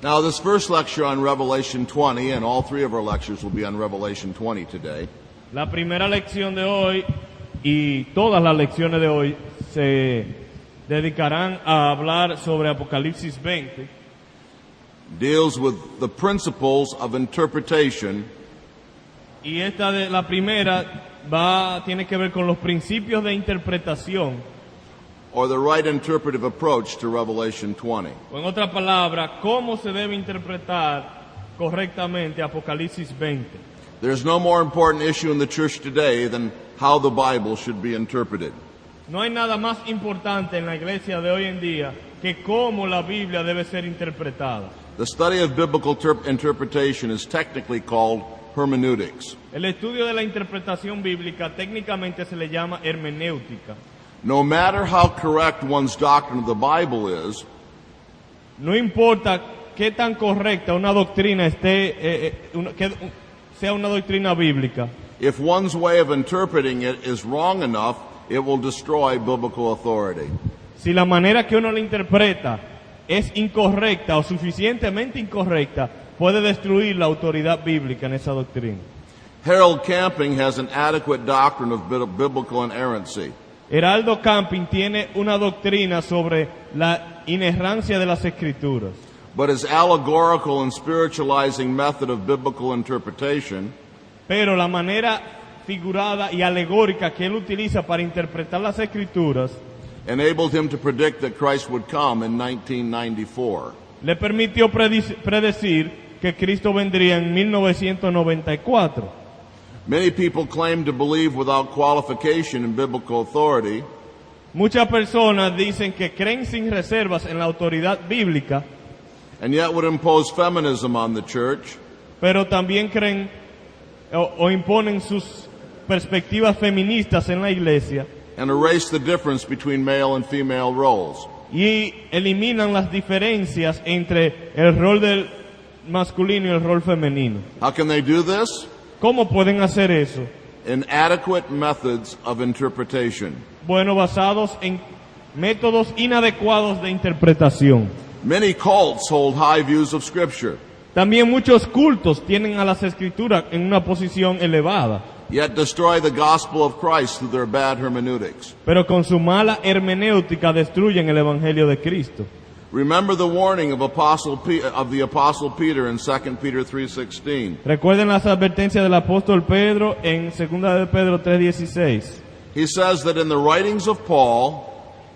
Now, this first lecture on Revelation 20, and all three of our lectures will be on Revelation 20 today, La primera lección de hoy y todas las lecciones de hoy se dedicarán a hablar sobre Apocalipsis 20. deals with the principles of interpretation Y la primera tiene que ver con los principios de interpretación, or the right interpretive approach to Revelation 20. o en otra palabra, cómo se debe interpretar correctamente Apocalipsis 20. There's no more important issue in the church today than how the Bible should be interpreted. No hay nada más importante en la iglesia de hoy en día que cómo la Biblia debe ser interpretada. The study of biblical interpretation is technically called hermeneutics. El estudio de la interpretación bíblica técnicamente se le llama hermenéutica. No matter how correct one's doctrine of the Bible is, No importa qué tan correcta una doctrina que sea una doctrina bíblica, if one's way of interpreting it is wrong enough, it will destroy biblical authority. si la manera que uno la interpreta es incorrecta o suficientemente incorrecta, puede destruir la autoridad bíblica en esa doctrina. Harold Camping has an adequate doctrine of biblical inerrancy. Heraldo Camping tiene una doctrina sobre la inerrancia de las Escrituras, But his allegorical and spiritualizing method of biblical interpretation pero la manera figurada y alegórica que él utiliza para interpretar las Escrituras enabled him to predict that Christ would come in 1994. le permitió predecir que Cristo vendría en 1994. Many people claim to believe without qualification in biblical authority, Muchas personas dicen que creen sin reservas en la autoridad bíblica, and yet would impose feminism on the church, pero también creen o imponen sus perspectivas feministas en la iglesia and erase the difference between male and female roles. y eliminan las diferencias entre el rol del masculino y el rol femenino. How can they do this? ¿Cómo pueden hacer eso? Inadequate methods of interpretation. Bueno, basados en métodos inadecuados de interpretación. Many cults hold high views of Scripture, También muchos cultos tienen a las Escrituras en una posición elevada, yet destroy the gospel of Christ through their bad hermeneutics. pero con su mala hermenéutica destruyen el Evangelio de Cristo. Remember the warning of the Apostle Peter in 2 Peter 3:16. Recuerden las advertencias del apóstol Pedro en 2 de Pedro 3:16. He says that in the writings of Paul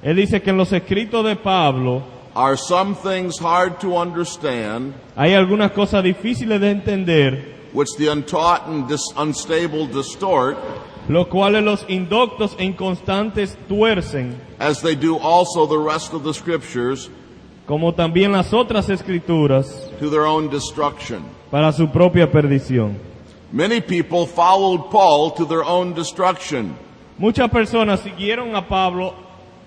Él dice que en los escritos de Pablo are some things hard to understand, hay algunas cosas difíciles de entender, which the untaught and unstable distort, los cuales los indoctos e inconstantes tuercen, as they do also the rest of the Scriptures, como también las otras escrituras, to their own destruction. para su propia perdición. Many people followed Paul to their own destruction. Muchas personas siguieron a Pablo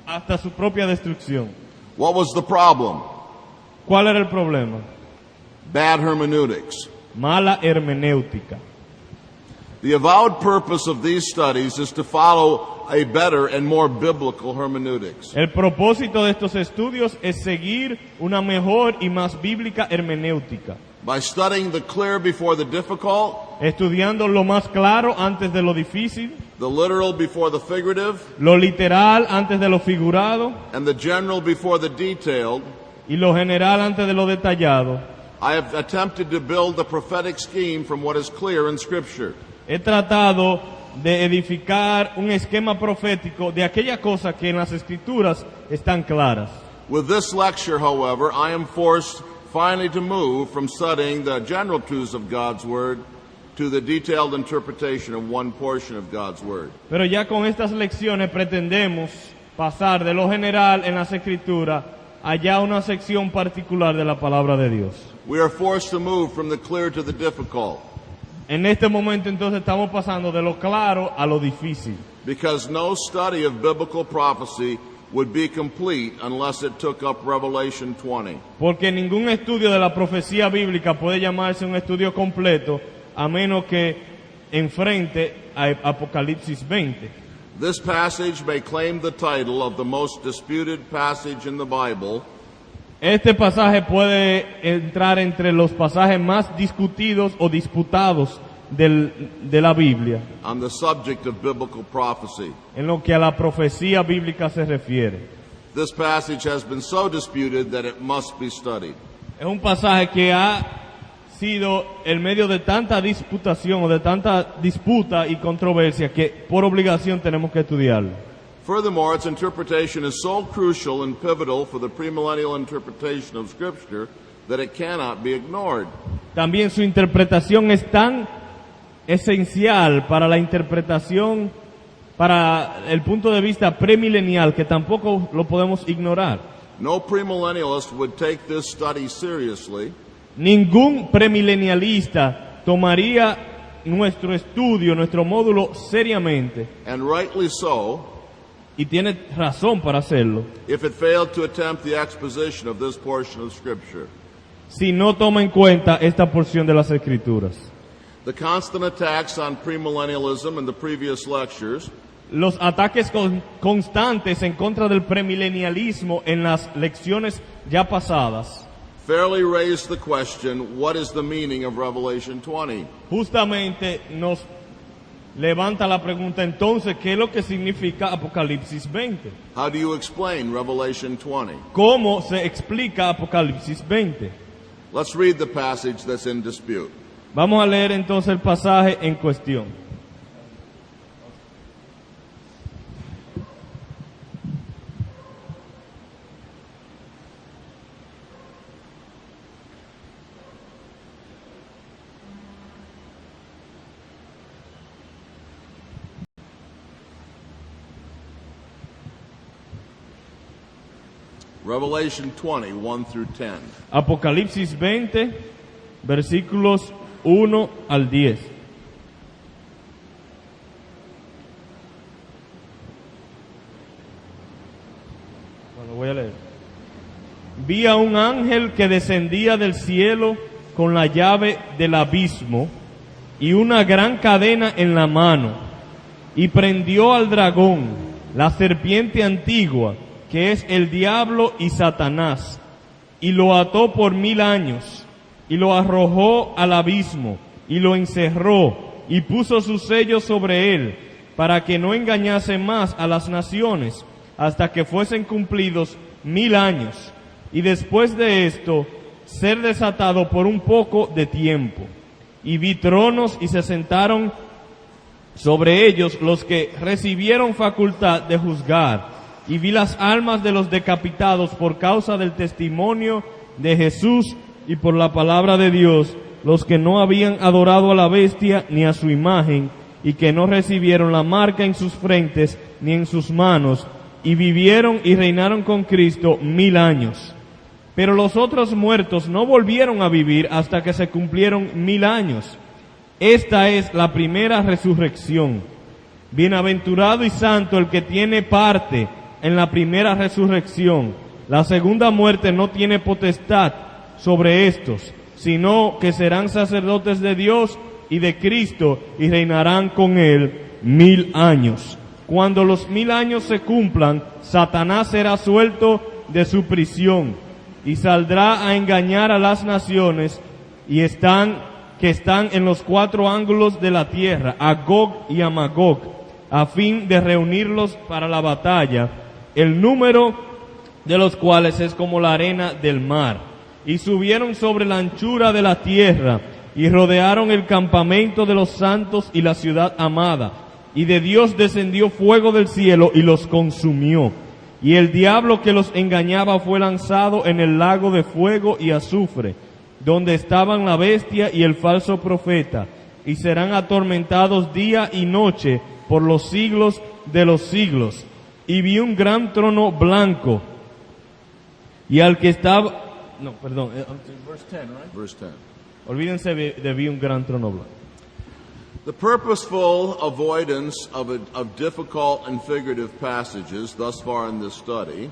hasta su propia destrucción. What was the problem? ¿Cuál era el problema? Bad hermeneutics. Mala hermenéutica. The avowed purpose of these studies is to follow a better and more biblical hermeneutics. El propósito de estos estudios es seguir una mejor y más bíblica hermenéutica, By studying the clear before the difficult, estudiando lo más claro antes de lo difícil, the literal before the figurative, lo literal antes de lo figurado and the general before the detailed, y lo general antes de lo detallado. I have attempted to build a prophetic scheme from what is clear in Scripture. He tratado de edificar un esquema profético de aquella cosa que en las escrituras están claras. With this lecture, however, I am forced finally to move from studying the general truths of God's Word to the detailed interpretation of one portion of God's Word. Pero ya con estas lecciones pretendemos pasar de lo general en las escrituras allá a una sección particular de la palabra de Dios. We are forced to move from the clear to the difficult, En este momento entonces estamos pasando de lo claro a lo difícil, because no study of biblical prophecy would be complete unless it took up Revelation 20. porque ningún estudio de la profecía bíblica puede llamarse un estudio completo a menos que enfrente a Apocalipsis 20. This passage may claim the title of the most disputed passage in the Bible, Este pasaje puede entrar entre los pasajes más discutidos o disputados de la Biblia, on the subject of biblical prophecy. en lo que a la profecía bíblica se refiere. This passage has been so disputed that it must be studied. Es un pasaje que ha sido el medio de tanta disputación o de tanta disputa y controversia que por obligación tenemos que estudiarlo. Furthermore, its interpretation is so crucial and pivotal for the premillennial interpretation of Scripture that it cannot be ignored. También su interpretación es tan esencial para la interpretación, para el punto de vista premilenial, que tampoco lo podemos ignorar. No premillennialist would take this study seriously Ningún premilenialista tomaría nuestro estudio, nuestro módulo seriamente, and rightly so, y tiene razón para hacerlo, if it failed to attempt the exposition of this portion of Scripture. si no toma en cuenta esta porción de las Escrituras. The constant attacks on premillennialism in the previous lectures Los ataques constantes en contra del premilenialismo en las lecciones ya pasadas fairly raised the question, what is the meaning of Revelation 20? justamente nos levanta la pregunta, entonces, ¿qué es lo que significa Apocalipsis 20? How do you explain Revelation 20? ¿Cómo se explica Apocalipsis 20? Let's read the passage that's in dispute. Vamos a leer entonces el pasaje en cuestión. Revelation 20, 1 through 10. Apocalipsis 20, versículos 1 al 10. Bueno, voy a leer. Vi a un ángel que descendía del cielo con la llave del abismo y una gran cadena en la mano, y prendió al dragón, la serpiente antigua, que es el diablo y Satanás, y lo ató por 1000 años, y lo arrojó al abismo, y lo encerró, y puso sus sellos sobre él, para que no engañase más a las naciones, hasta que fuesen cumplidos 1000 años, y después de esto, ser desatado por un poco de tiempo. Y vi tronos, y se sentaron sobre ellos los que recibieron facultad de juzgar. Y vi las almas de los decapitados por causa del testimonio de Jesús y por la palabra de Dios, los que no habían adorado a la bestia ni a su imagen, y que no recibieron la marca en sus frentes ni en sus manos, y vivieron y reinaron con Cristo 1000 años. Pero los otros muertos no volvieron a vivir hasta que se cumplieron 1000 años. Esta es la primera resurrección. Bienaventurado y santo el que tiene parte en la primera resurrección. La segunda muerte no tiene potestad sobre estos, sino que serán sacerdotes de Dios y de Cristo, y reinarán con él 1000 años. Cuando los 1000 años se cumplan, Satanás será suelto de su prisión y saldrá a engañar a las naciones que están en los 4 ángulos de la tierra, a Gog y a Magog, a fin de reunirlos para la batalla, el número de los cuales es como la arena del mar. Y subieron sobre la anchura de la tierra, y rodearon el campamento de los santos y la ciudad amada. Y de Dios descendió fuego del cielo y los consumió. Y el diablo que los engañaba fue lanzado en el lago de fuego y azufre, donde estaban la bestia y el falso profeta, y serán atormentados día y noche por los siglos de los siglos. Y vi un gran trono blanco, y al que estaba... No, perdón, verse 10, right? Verse 10. Olvídense de vi un gran trono blanco. The purposeful avoidance of difficult and figurative passages thus far in this study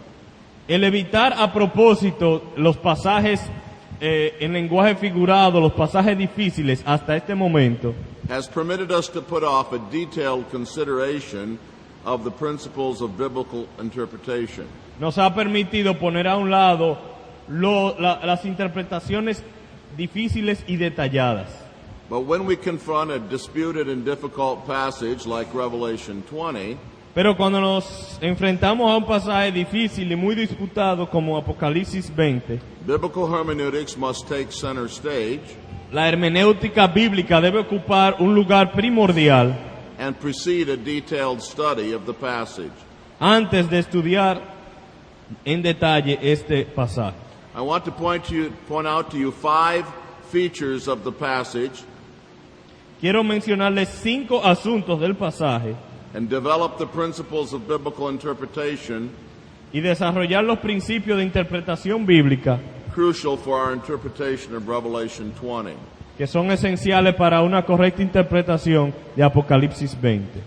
El evitar a propósito los pasajes en lenguaje figurado, los pasajes difíciles hasta este momento, has permitted us to put off a detailed consideration of the principles of biblical interpretation. nos ha permitido poner a un lado las interpretaciones difíciles y detalladas. But when we confront a disputed and difficult passage like Revelation 20, Pero cuando nos enfrentamos a un pasaje difícil y muy disputado como Apocalipsis 20, biblical hermeneutics must take center stage la hermenéutica bíblica debe ocupar un lugar primordial and precede a detailed study of the passage. antes de estudiar en detalle este pasaje. I want to point out to you 5 features of the passage Quiero mencionarles 5 asuntos del pasaje and develop the principles of biblical interpretation y desarrollar los principios de interpretación bíblica crucial for our interpretation of Revelation 20. que son esenciales para una correcta interpretación de Apocalipsis 20.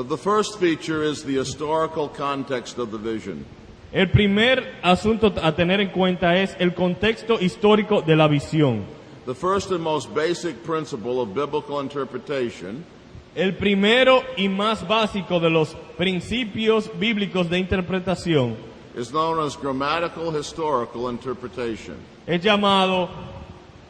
The first feature is the historical context of the vision. El primer asunto a tener en cuenta es el contexto histórico de la visión. The first and most basic principle of biblical interpretation El primero y más básico de los principios bíblicos de interpretación is known as grammatical historical interpretation. es llamado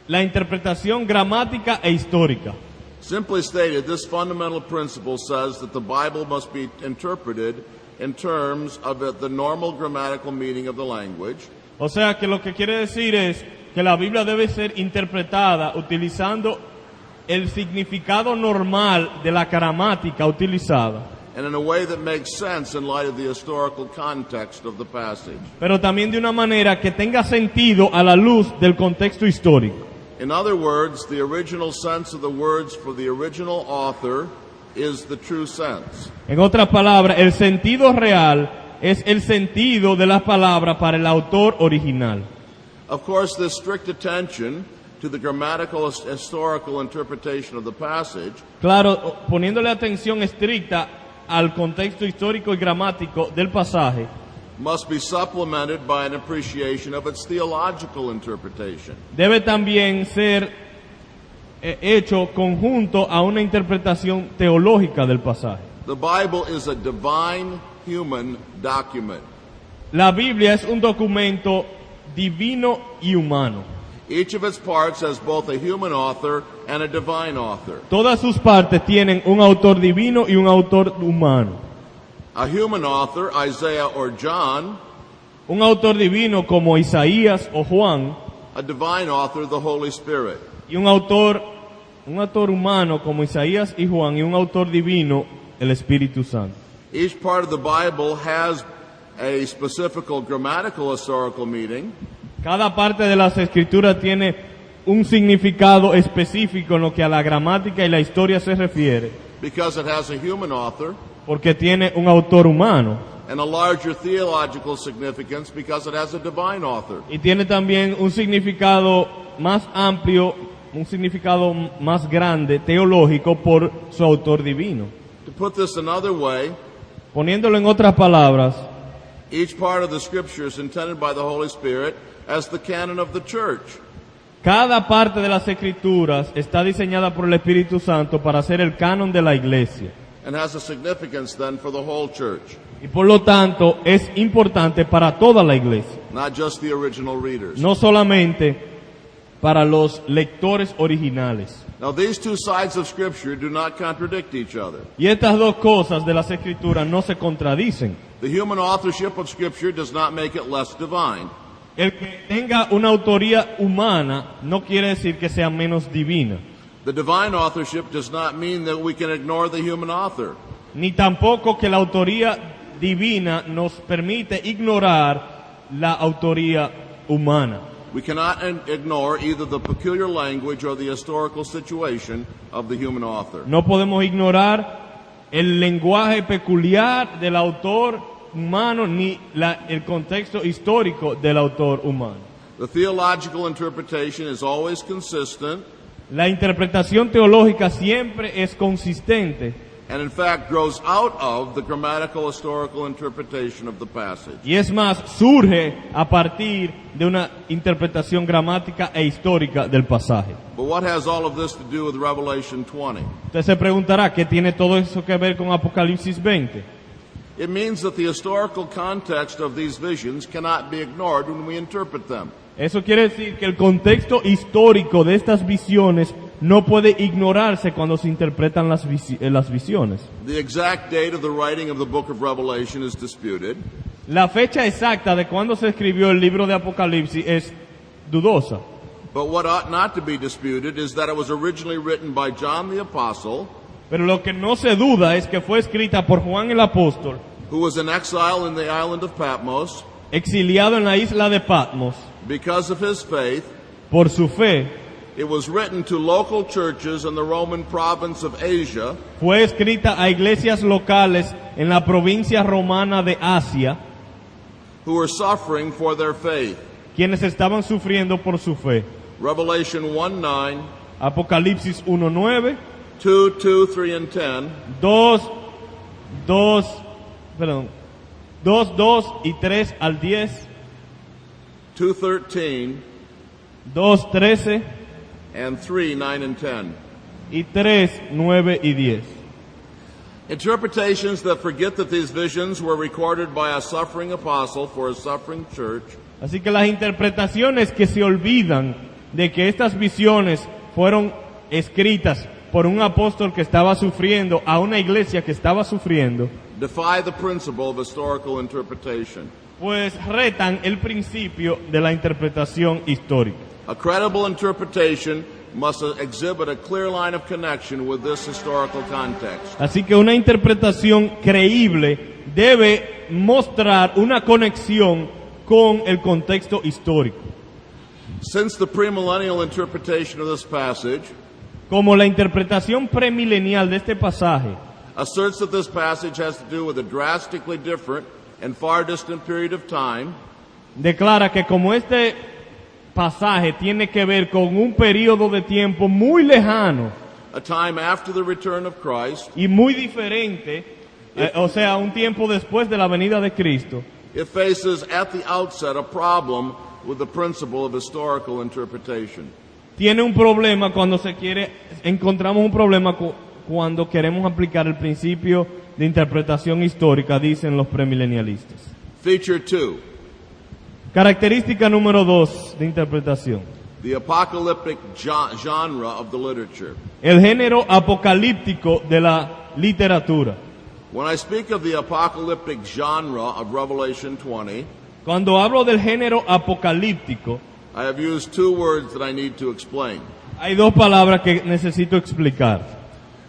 la interpretación gramática e histórica. Simply stated, this fundamental principle says that the Bible must be interpreted in terms of the normal grammatical meaning of the language, O sea que lo que quiere decir es que la Biblia debe ser interpretada utilizando el significado normal de la gramática utilizada, and in a way that makes sense in light of the historical context of the passage. pero también de una manera que tenga sentido a la luz del contexto histórico. In other words, the original sense of the words for the original author is the true sense. En otras palabras, el sentido real es el sentido de las palabras para el autor original. Of course, this strict attention to the grammatical historical interpretation of the passage Claro, poniéndole atención estricta al contexto histórico y gramático del pasaje, must be supplemented by an appreciation of its theological interpretation. debe también ser hecho conjunto a una interpretación teológica del pasaje. The Bible is a divine human document. La Biblia es un documento divino y humano. Each of its parts has both a human author and a divine author. Todas sus partes tienen un autor divino y un autor humano. A human author, Isaiah or John, Un autor divino como Isaías o Juan, a divine author, the Holy Spirit. y un autor humano como Isaías y Juan, y un autor divino, el Espíritu Santo. Each part of the Bible has a specific grammatical historical meaning, Cada parte de las escrituras tiene un significado específico en lo que a la gramática y la historia se refiere, because it has a human author, porque tiene un autor humano, and a larger theological significance because it has a divine author. y tiene también un significado más amplio, un significado más grande, teológico, por su autor divino. To put this another way, Poniéndolo en otras palabras, each part of the scripture is intended by the Holy Spirit as the canon of the church. cada parte de las escrituras está diseñada por el Espíritu Santo para ser el canon de la iglesia. And has a significance then for the whole church, Y por lo tanto es importante para toda la iglesia, not just the original readers. no solamente para los lectores originales. Now these two sides of scripture do not contradict each other. Y estas dos cosas de las escrituras no se contradicen. The human authorship of scripture does not make it less divine. El que tenga una autoría humana no quiere decir que sea menos divina, The divine authorship does not mean that we can ignore the human author. ni tampoco que la autoría divina nos permite ignorar la autoría humana. We cannot ignore either the peculiar language or the historical situation of the human author. No podemos ignorar el lenguaje peculiar del autor humano ni el contexto histórico del autor humano. The theological interpretation is always consistent La interpretación teológica siempre es consistente and in fact grows out of the grammatical historical interpretation of the passage. y es más, surge a partir de una interpretación gramática e histórica del pasaje. But what has all of this to do with Revelation 20? Usted se preguntará, ¿qué tiene todo eso que ver con Apocalipsis 20? It means that the historical context of these visions cannot be ignored when we interpret them. Eso quiere decir que el contexto histórico de estas visiones no puede ignorarse cuando se interpretan las visiones. The exact date of the writing of the book of Revelation is disputed, La fecha exacta de cuando se escribió el libro de Apocalipsis es dudosa. but what ought not to be disputed is that it was originally written by John the Apostle, Pero lo que no se duda es que fue escrita por Juan el Apóstol, who was in exile in the island of Patmos. exiliado en la isla de Patmos. Because of his faith, Por su fe, it was written to local churches in the Roman province of Asia, fue escrita a iglesias locales en la provincia romana de Asia, who were suffering for their faith. quienes estaban sufriendo por su fe. Revelation 1:9, Apocalipsis 1:9, 2, 2, 3, and 10, 2, 2 y 3 al 10, 2:13, 2:13 and 3, 9, and 10. y 3, 9 y 10. Interpretations that forget that these visions were recorded by a suffering apostle for a suffering church Así que las interpretaciones que se olvidan de que estas visiones fueron escritas por un apóstol que estaba sufriendo a una iglesia que estaba sufriendo, defy the principle of historical interpretation. pues retan el principio de la interpretación histórica. A credible interpretation must exhibit a clear line of connection with this historical context. Así que una interpretación creíble debe mostrar una conexión con el contexto histórico. Since the premillennial interpretation of this passage Como la interpretación premilenial de este pasaje asserts that this passage has to do with a drastically different and far distant period of time, declara que como este pasaje tiene que ver con un periodo de tiempo muy lejano a time after the return of Christ, y muy diferente, o sea, un tiempo después de la venida de Cristo, it faces at the outset a problem with the principle of historical interpretation. tiene un problema encontramos un problema cuando queremos aplicar el principio de interpretación histórica, dicen los premilenialistas. Feature 2, Característica número 2 de interpretación: the apocalyptic genre of the literature. el género apocalíptico de la literatura. When I speak of the apocalyptic genre of Revelation 20, Cuando hablo del género apocalíptico, I have used two words that I need to explain. hay dos palabras que necesito explicar.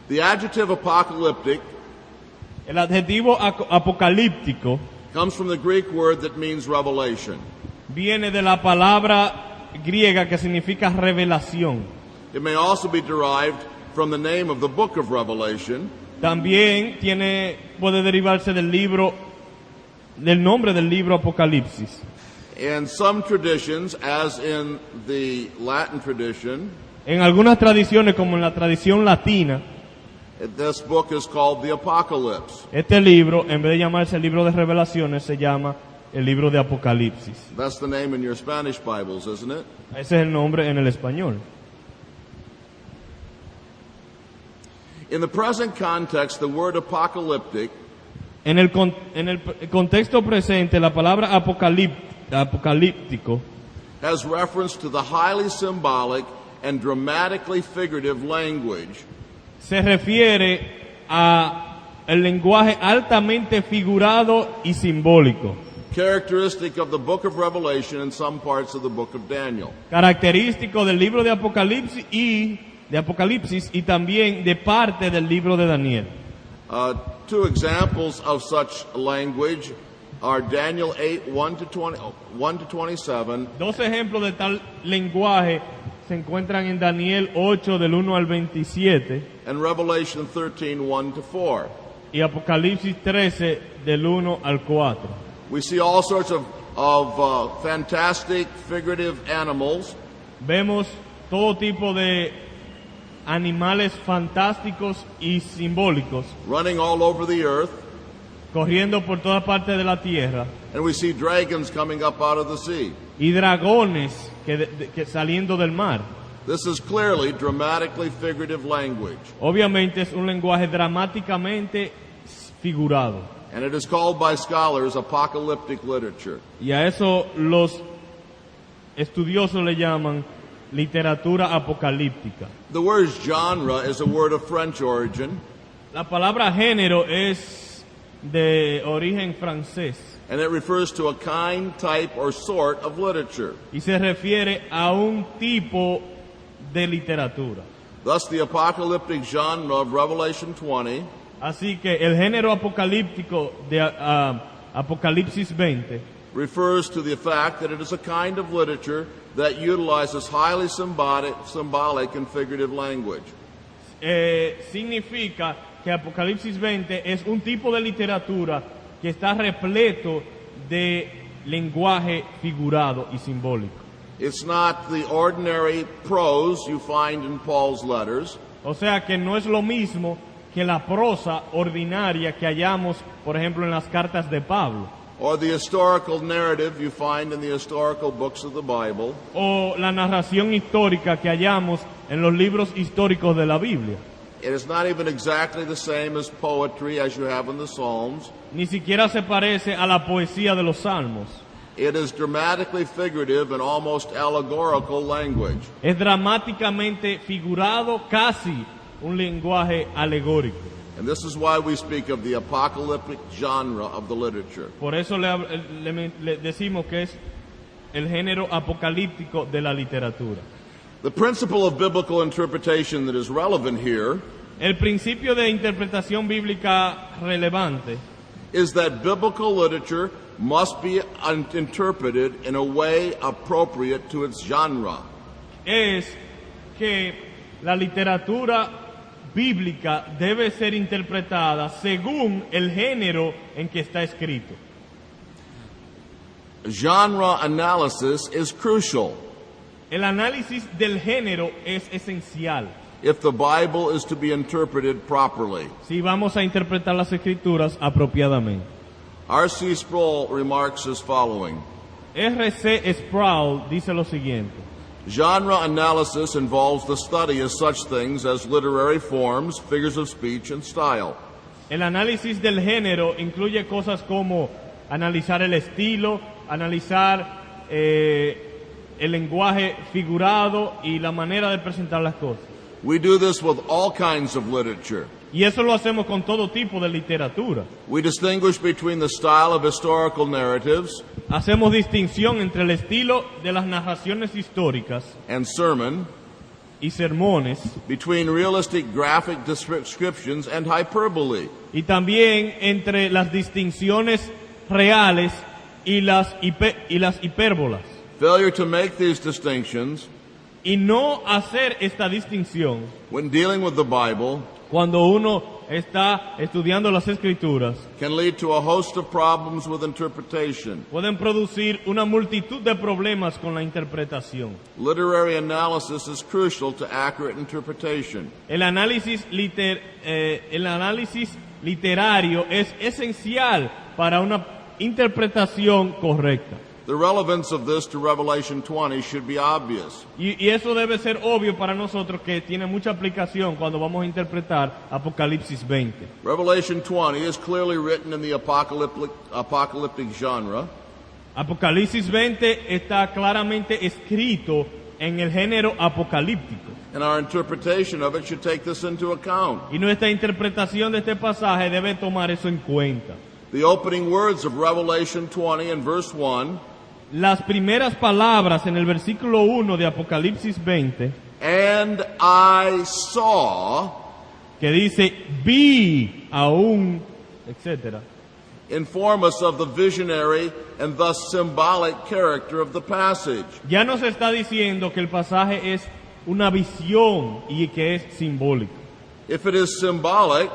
The adjective apocalyptic El adjetivo apocalíptico comes from the Greek word that means revelation. viene de la palabra griega que significa revelación. It may also be derived from the name of the book of Revelation, También puede derivarse del nombre del libro Apocalipsis. and some traditions, as in the Latin tradition, En algunas tradiciones, como en la tradición latina, this book is called the Apocalypse. este libro, en vez de llamarse el libro de revelaciones, se llama el libro de Apocalipsis. That's the name in your Spanish Bibles, isn't it? Ese es el nombre en el español. In the present context, the word apocalyptic En el contexto presente, la palabra apocalíptico has reference to the highly symbolic and dramatically figurative language se refiere a el lenguaje altamente figurado y simbólico, characteristic of the book of Revelation and some parts of the book of Daniel. característico del libro de Apocalipsis y también de parte del libro de Daniel. Two examples of such language are Daniel 8, 1 to 27, Dos ejemplos de tal lenguaje se encuentran en Daniel 8 del 1 al 27 and Revelation 13, 1 to 4. y Apocalipsis 13 del 1 al 4. We see all sorts of fantastic figurative animals Vemos todo tipo de animales fantásticos y simbólicos running all over the earth, corriendo por toda parte de la tierra, and we see dragons coming up out of the sea. y dragones que saliendo del mar. This is clearly dramatically figurative language, Obviamente es un lenguaje dramáticamente figurado. and it is called by scholars apocalyptic literature. Y a eso los estudiosos le llaman literatura apocalíptica. The word genre is a word of French origin, La palabra género es de origen francés and it refers to a kind, type, or sort of literature. y se refiere a un tipo de literatura. Thus, the apocalyptic genre of Revelation 20 Así que el género apocalíptico de Apocalipsis 20 refers to the fact that it is a kind of literature that utilizes highly symbolic and figurative language. significa que Apocalipsis 20 es un tipo de literatura que está repleto de lenguaje figurado y simbólico. It's not the ordinary prose you find in Paul's letters. O sea que no es lo mismo que la prosa ordinaria que hallamos, por ejemplo, en las cartas de Pablo, Or the historical narrative you find in the historical books of the Bible. o la narración histórica que hallamos en los libros históricos de la Biblia. It is not even exactly the same as poetry as you have in the Psalms. Ni siquiera se parece a la poesía de los salmos. It is dramatically figurative and almost allegorical language. Es dramáticamente figurado, casi un lenguaje alegórico. And this is why we speak of the apocalyptic genre of the literature. Por eso le decimos que es el género apocalíptico de la literatura. The principle of biblical interpretation that is relevant here El principio de interpretación bíblica relevante is that biblical literature must be interpreted in a way appropriate to its genre. es que la literatura bíblica debe ser interpretada según el género en que está escrito. Genre analysis is crucial El análisis del género es esencial if the Bible is to be interpreted properly. si vamos a interpretar las escrituras apropiadamente. R.C. Sproul remarks as following: R.C. Sproul dice lo siguiente: genre analysis involves the study of such things as literary forms, figures of speech, and style. el análisis del género incluye cosas como analizar el estilo, analizar el lenguaje figurado y la manera de presentar las cosas. We do this with all kinds of literature. Y eso lo hacemos con todo tipo de literatura. We distinguish between the style of historical narratives Hacemos distinción entre el estilo de las narraciones históricas and sermon, y sermones, between realistic graphic descriptions and hyperbole. y también entre las distinciones reales y las hipérbolas. Failure to make these distinctions Y no hacer esta distinción when dealing with the Bible cuando uno está estudiando las escrituras can lead to a host of problems with interpretation. pueden producir una multitud de problemas con la interpretación. Literary analysis is crucial to accurate interpretation. El análisis literario es esencial para una interpretación correcta. The relevance of this to Revelation 20 should be obvious. Y eso debe ser obvio para nosotros, que tiene mucha aplicación cuando vamos a interpretar Apocalipsis 20. Revelation 20 is clearly written in the apocalyptic genre. Apocalipsis 20 está claramente escrito en el género apocalíptico. And our interpretation of it should take this into account. Y nuestra interpretación de este pasaje debe tomar eso en cuenta. The opening words of Revelation 20 in verse 1, Las primeras palabras en el versículo 1 de Apocalipsis 20, and I saw, que dice, vi aún, etc., inform us of the visionary and thus symbolic character of the passage. ya nos está diciendo que el pasaje es una visión y que es simbólico. If it is symbolic,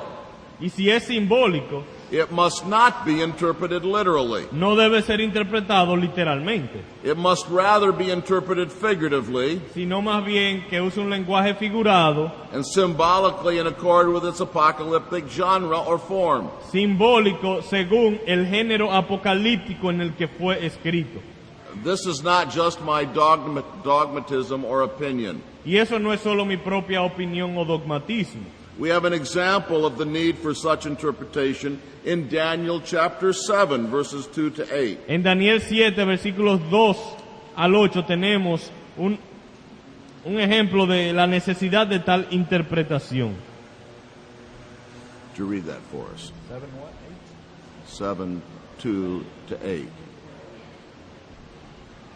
Y si es simbólico, it must not be interpreted literally. no debe ser interpretado literalmente, It must rather be interpreted figuratively sino más bien que use un lenguaje figurado, and symbolically in accord with its apocalyptic genre or form. simbólico según el género apocalíptico en el que fue escrito. This is not just my dogmatism or opinion. Y eso no es solo mi propia opinión o dogmatismo. We have an example of the need for such interpretation in Daniel chapter 7, verses 2 to 8. En Daniel 7, versículos 2 al 8 tenemos un ejemplo de la necesidad de tal interpretación. Would you read that for us? 7, 2 to 8.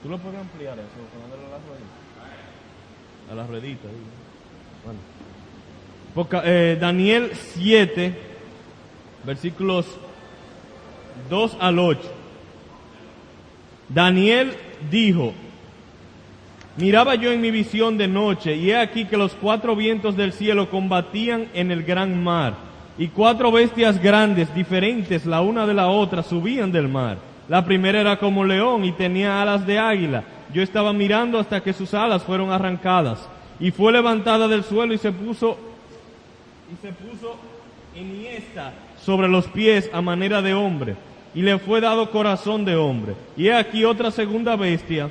¿Tú lo puedes ampliar eso? A las rueditas. Bueno. Daniel 7, versículos 2 al 8. Daniel dijo: miraba yo en mi visión de noche, y he aquí que los 4 vientos del cielo combatían en el gran mar, y 4 bestias grandes, diferentes la una de la otra, subían del mar. La primera era como león y tenía alas de águila. Yo estaba mirando hasta que sus alas fueron arrancadas, y fue levantada del suelo y se puso enhiesta sobre los pies a manera de hombre, y le fue dado corazón de hombre. Y he aquí otra segunda bestia,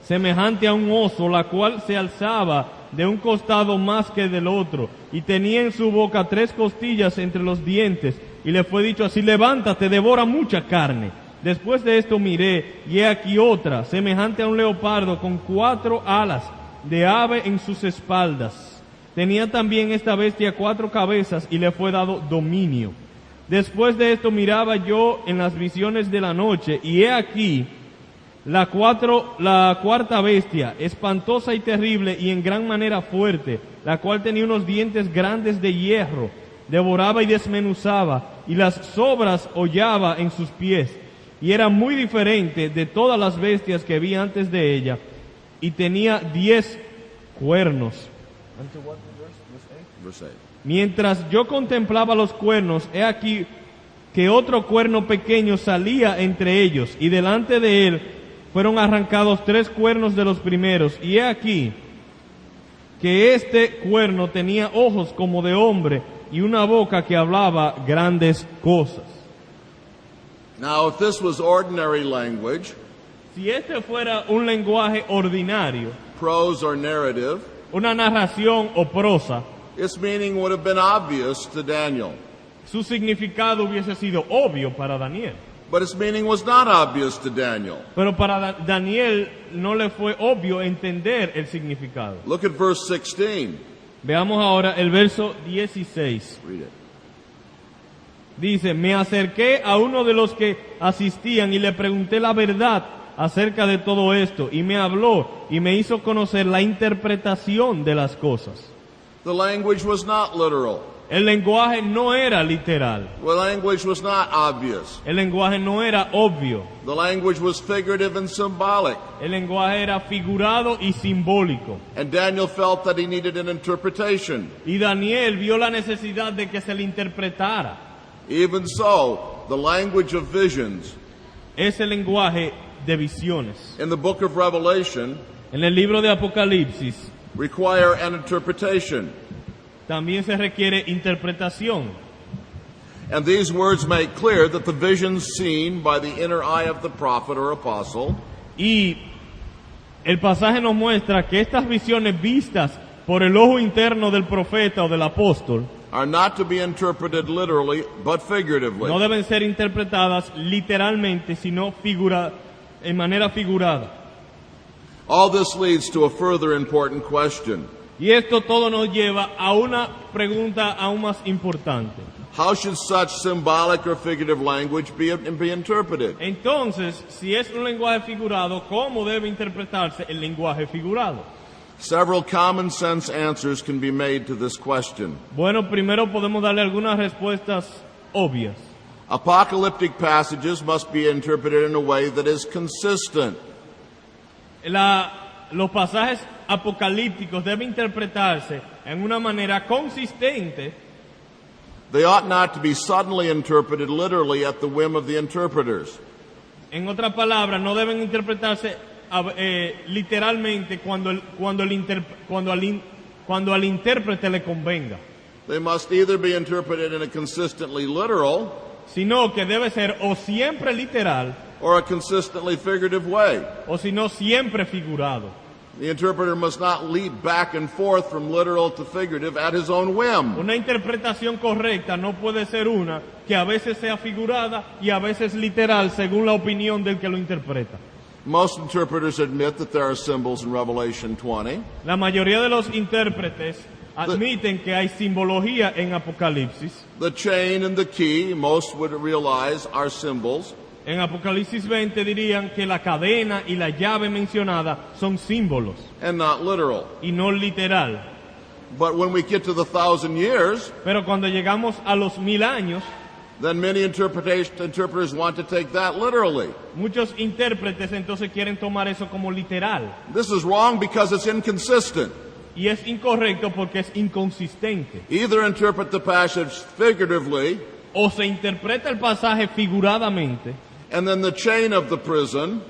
semejante a un oso, la cual se alzaba de un costado más que del otro, y tenía en su boca 3 costillas entre los dientes, y le fue dicho así: levántate, devora mucha carne. Después de esto miré, y he aquí otra, semejante a un leopardo, con 4 alas de ave en sus espaldas. Tenía también esta bestia 4 cabezas, y le fue dado dominio. Después de esto miraba yo en las visiones de la noche, y he aquí la cuarta bestia, espantosa y terrible y en gran manera fuerte, la cual tenía unos dientes grandes de hierro, devoraba y desmenuzaba, y las sobras hollaba en sus pies, y era muy diferente de todas las bestias que vi antes de ella, y tenía 10 cuernos. Verse 8. Mientras yo contemplaba los cuernos, he aquí que otro cuerno pequeño salía entre ellos, y delante de él fueron arrancados 3 cuernos de los primeros, y he aquí que este cuerno tenía ojos como de hombre y una boca que hablaba grandes cosas. Now, if this was ordinary language, Si este fuera un lenguaje ordinario, prose or narrative, una narración o prosa, its meaning would have been obvious to Daniel. su significado hubiese sido obvio para Daniel. But its meaning was not obvious to Daniel. Pero para Daniel no le fue obvio entender el significado. Look at verse 16. Veamos ahora el verso 16. Read it. Dice: me acerqué a uno de los que asistían y le pregunté la verdad acerca de todo esto, y me habló y me hizo conocer la interpretación de las cosas. The language was not literal. El lenguaje no era literal. The language was not obvious. El lenguaje no era obvio. The language was figurative and symbolic. El lenguaje era figurado y simbólico. And Daniel felt that he needed an interpretation. Y Daniel vio la necesidad de que se le interpretara. Even so, the language of visions Ese lenguaje de visiones. in the book of Revelation En el libro de Apocalipsis require an interpretation. también se requiere interpretación. And these words make clear that the visions seen by the inner eye of the prophet or apostle Y el pasaje nos muestra que estas visiones vistas por el ojo interno del profeta o del apóstol are not to be interpreted literally, but figuratively. no deben ser interpretadas literalmente, sino en manera figurada. All this leads to a further important question. Y esto todo nos lleva a una pregunta aún más importante. How should such symbolic or figurative language be interpreted? Entonces, si es un lenguaje figurado, ¿cómo debe interpretarse el lenguaje figurado? Several common sense answers can be made to this question. Bueno, primero podemos darle algunas respuestas obvias. Apocalyptic passages must be interpreted in a way that is consistent. Los pasajes apocalípticos deben interpretarse en una manera consistente. They ought not to be suddenly interpreted literally at the whim of the interpreters. En otras palabras, no deben interpretarse literalmente cuando al intérprete le convenga, They must either be interpreted in a consistently literal sino que debe ser o siempre literal or a consistently figurative way. o sino siempre figurado. The interpreter must not leap back and forth from literal to figurative at his own whim. Una interpretación correcta no puede ser una que a veces sea figurada y a veces literal según la opinión del que lo interpreta. Most interpreters admit that there are symbols in Revelation 20. La mayoría de los intérpretes admiten que hay simbología en Apocalipsis. The chain and the key, most would realize, are symbols. En Apocalipsis 20 dirían que la cadena y la llave mencionada son símbolos And not literal. y no literal. But when we get to the 1,000 years, Pero cuando llegamos a los 1000 años, then many interpreters want to take that literally. muchos intérpretes entonces quieren tomar eso como literal. This is wrong because it's inconsistent. Y es incorrecto porque es inconsistente. Either interpret the passage figuratively, O se interpreta el pasaje figuradamente, and then the chain of the prison,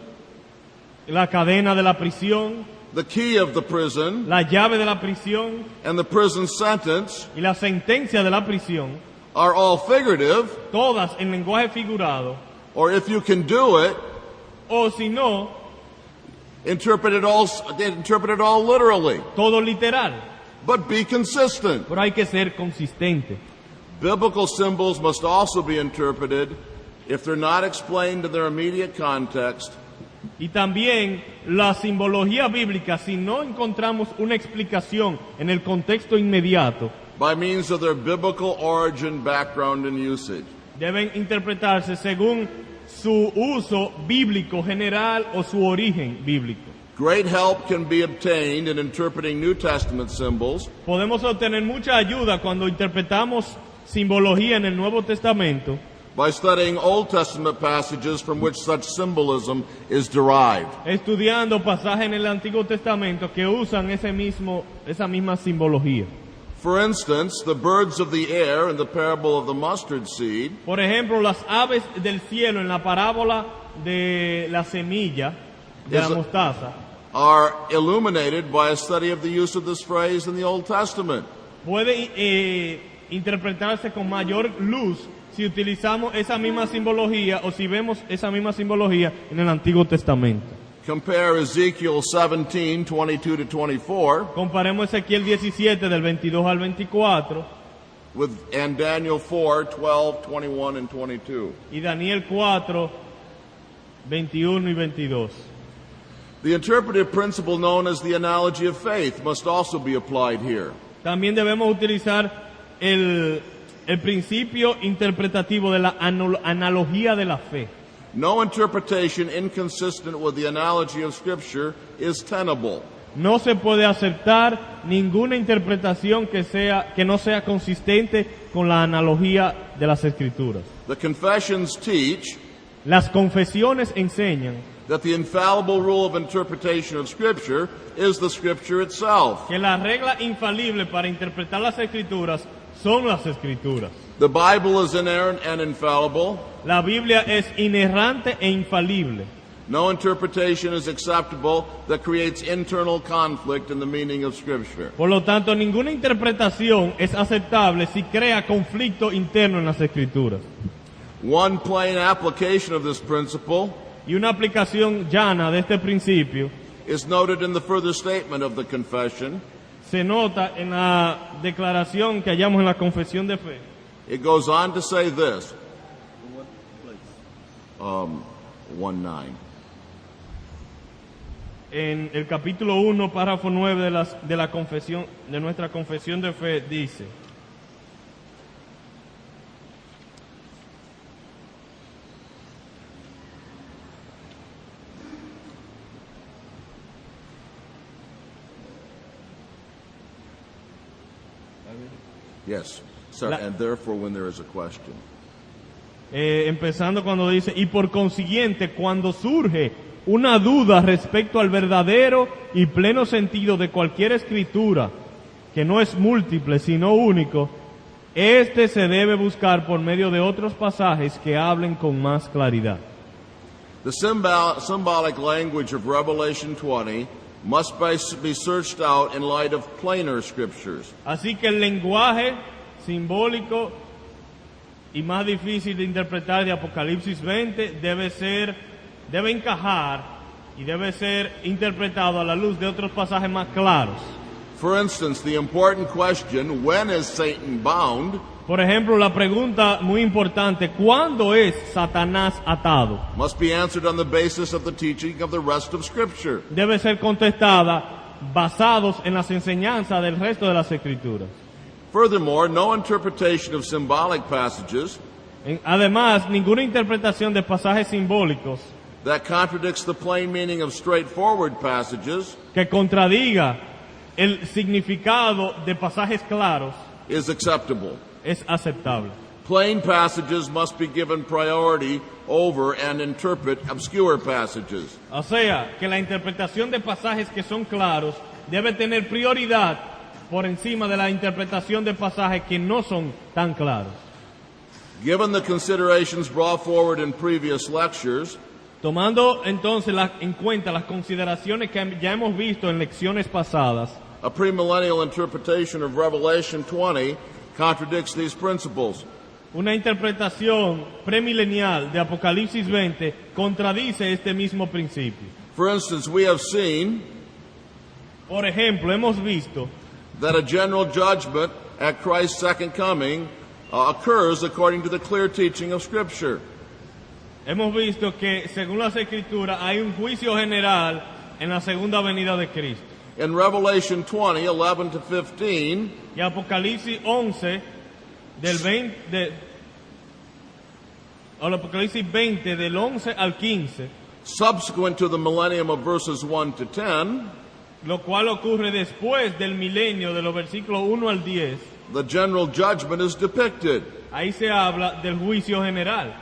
la cadena de la prisión, the key of the prison, la llave de la prisión and the prison sentence y la sentencia de la prisión, are all figurative, todas en lenguaje figurado, or if you can do it, o si no, interpret it all literally. todo literal. But be consistent. Pero hay que ser consistente. Biblical symbols must also be interpreted if they're not explained in their immediate context, Y también la simbología bíblica, si no encontramos una explicación en el contexto inmediato, by means of their biblical origin, background, and usage. deben interpretarse según su uso bíblico general o su origen bíblico. Great help can be obtained in interpreting New Testament symbols Podemos obtener mucha ayuda cuando interpretamos simbología en el Nuevo Testamento, by studying Old Testament passages from which such symbolism is derived. estudiando pasajes en el Antiguo Testamento que usan esa misma simbología. For instance, the birds of the air in the parable of the mustard seed Por ejemplo, las aves del cielo en la parábola de la semilla de la Eso- mostaza are illuminated by a study of the use of this phrase in the Old Testament. puede interpretarse con mayor luz si utilizamos esa misma simbología o si vemos esa misma simbología en el Antiguo Testamento. Compare Ezekiel 17, 22 to 24 Comparemos Ezequiel 17 del 22 al 24 and Daniel 4, 12, 21, and 22. y Daniel 4, 21 y 22. The interpretive principle known as the analogy of faith must also be applied here. También debemos utilizar el principio interpretativo de la analogía de la fe. No interpretation inconsistent with the analogy of Scripture is tenable. No se puede aceptar ninguna interpretación que no sea consistente con la analogía de las Escrituras. The confessions teach Las confesiones enseñan that the infallible rule of interpretation of Scripture is the Scripture itself. que la regla infalible para interpretar las Escrituras son las Escrituras. The Bible is inerrant and infallible. La Biblia es inerrante e infalible. No interpretation is acceptable that creates internal conflict in the meaning of Scripture. Por lo tanto, ninguna interpretación es aceptable si crea conflicto interno en las Escrituras. One plain application of this principle Y una aplicación llana de este principio is noted in the further statement of the confession. se nota en la declaración que hallamos en la confesión de fe. It goes on to say this. 1:9. En el capítulo 1, párrafo 9 de la confesión, de nuestra confesión de fe, dice: Yes. So, and therefore, when there is a question. empezando cuando dice, y por consiguiente, cuando surge una duda respecto al verdadero y pleno sentido de cualquier escritura, que no es múltiple, sino único, este se debe buscar por medio de otros pasajes que hablen con más claridad. The symbolic language of Revelation 20 must be searched out in light of plainer scriptures. Así que el lenguaje simbólico y más difícil de interpretar de Apocalipsis 20 debe encajar y debe ser interpretado a la luz de otros pasajes más claros. For instance, the important question, when is Satan bound, Por ejemplo, la pregunta muy importante, ¿cuándo es Satanás atado? must be answered on the basis of the teaching of the rest of Scripture. Debe ser contestada basados en las enseñanzas del resto de las Escrituras. Furthermore, no interpretation of symbolic passages Además, ninguna interpretación de pasajes simbólicos that contradicts the plain meaning of straightforward passages que contradiga el significado de pasajes claros is acceptable. es aceptable. Plain passages must be given priority over and interpret obscure passages. O sea, que la interpretación de pasajes que son claros debe tener prioridad por encima de la interpretación de pasajes que no son tan claros. Given the considerations brought forward in previous lectures, Tomando entonces en cuenta las consideraciones que ya hemos visto en lecciones pasadas, a premillennial interpretation of Revelation 20 contradicts these principles. una interpretación premilenial de Apocalipsis 20 contradice este mismo principio. For instance, we have seen Por ejemplo, hemos visto that a general judgment at Christ's second coming occurs according to the clear teaching of Scripture. que según las Escrituras hay un juicio general en la segunda venida de Cristo. In Revelation 20, 11 to 15, Y Apocalipsis 11 del 20 o el Apocalipsis 20 del 11 al 15, subsequent to the millennium of verses 1 to 10, lo cual ocurre después del milenio de los versículos 1 al 10, the general judgment is depicted. ahí se habla del juicio general.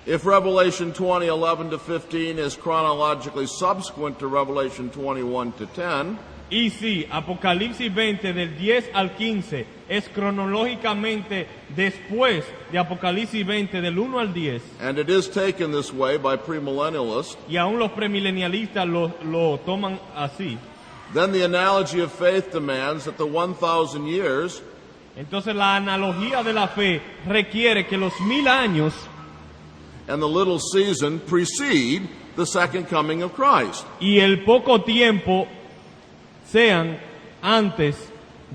If Revelation 20, 11 to 15 is chronologically subsequent to Revelation 21 to 10, Y si Apocalipsis 20 del 10 al 15 es cronológicamente después de Apocalipsis 20 del 1 al 10, and it is taken this way by premillennialists, y aún los premilenialistas lo toman así, then the analogy of faith demands that the 1,000 years entonces la analogía de la fe requiere que los 1000 años and the little season precede the second coming of Christ. y el poco tiempo sean antes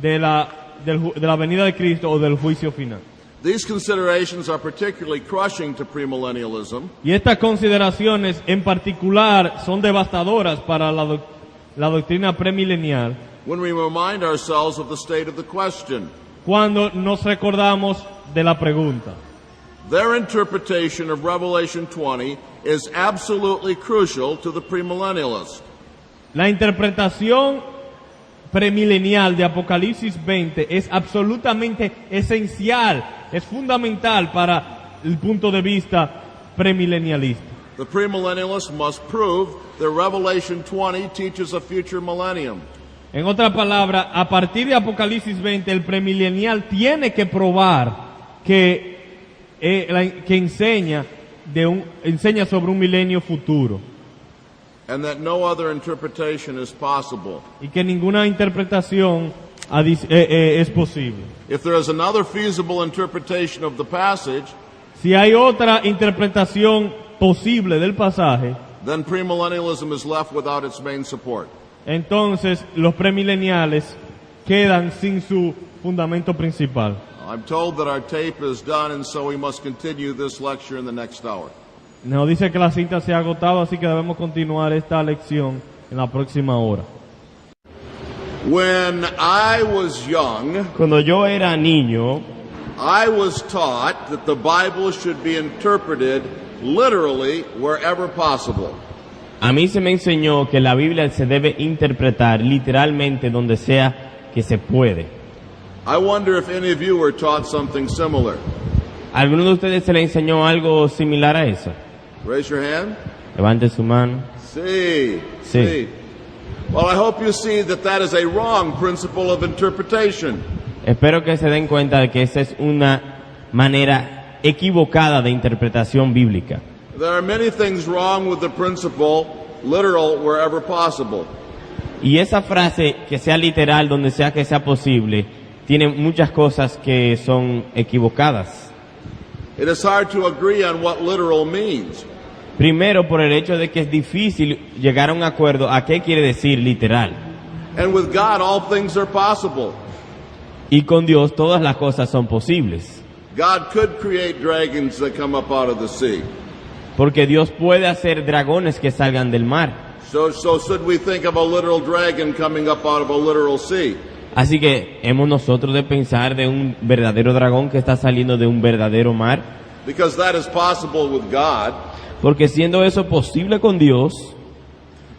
de la venida de Cristo o del juicio final. These considerations are particularly crushing to premillennialism Y estas consideraciones en particular son devastadoras para la doctrina premilenial when we remind ourselves of the state of the question. cuando nos recordamos de la pregunta. Their interpretation of Revelation 20 is absolutely crucial to the premillennialist. La interpretación premilenial de Apocalipsis 20 es absolutamente esencial, es fundamental para el punto de vista premilenialista. The premillennialist must prove that Revelation 20 teaches a future millennium. En otra palabra, a partir de Apocalipsis 20, el premilenial tiene que probar que enseña sobre un milenio futuro And that no other interpretation is possible. y que ninguna interpretación es posible. If there is another feasible interpretation of the passage, Si hay otra interpretación posible del pasaje, then premillennialism is left without its main support. entonces los premileniales quedan sin su fundamento principal. I'm told that our tape is done, and so we must continue this lecture in the next hour. Nos dice que la cinta se ha agotado, así que debemos continuar esta lección en la próxima hora. When I was young, Cuando yo era niño, I was taught that the Bible should be interpreted literally wherever possible. A mí se me enseñó que la Biblia se debe interpretar literalmente donde sea que se puede. I wonder if any of you were taught something similar. ¿A alguno de ustedes se le enseñó algo similar a eso? Raise your hand. Levante su mano. See. Sí. Well, I hope you see that that is a wrong principle of interpretation. Espero que se den cuenta de que esa es una manera equivocada de interpretación bíblica. There are many things wrong with the principle literal wherever possible. Y esa frase, que sea literal donde sea que sea posible, tiene muchas cosas que son equivocadas. It is hard to agree on what literal means. Primero, por el hecho de que es difícil llegar a un acuerdo a qué quiere decir literal. And with God, all things are possible. Y con Dios todas las cosas son posibles. God could create dragons that come up out of the sea. Porque Dios puede hacer dragones que salgan del mar. So should we think of a literal dragon coming up out of a literal sea? Así que hemos nosotros de pensar de un verdadero dragón que está saliendo de un verdadero mar. Because that is possible with God. Porque siendo eso posible con Dios,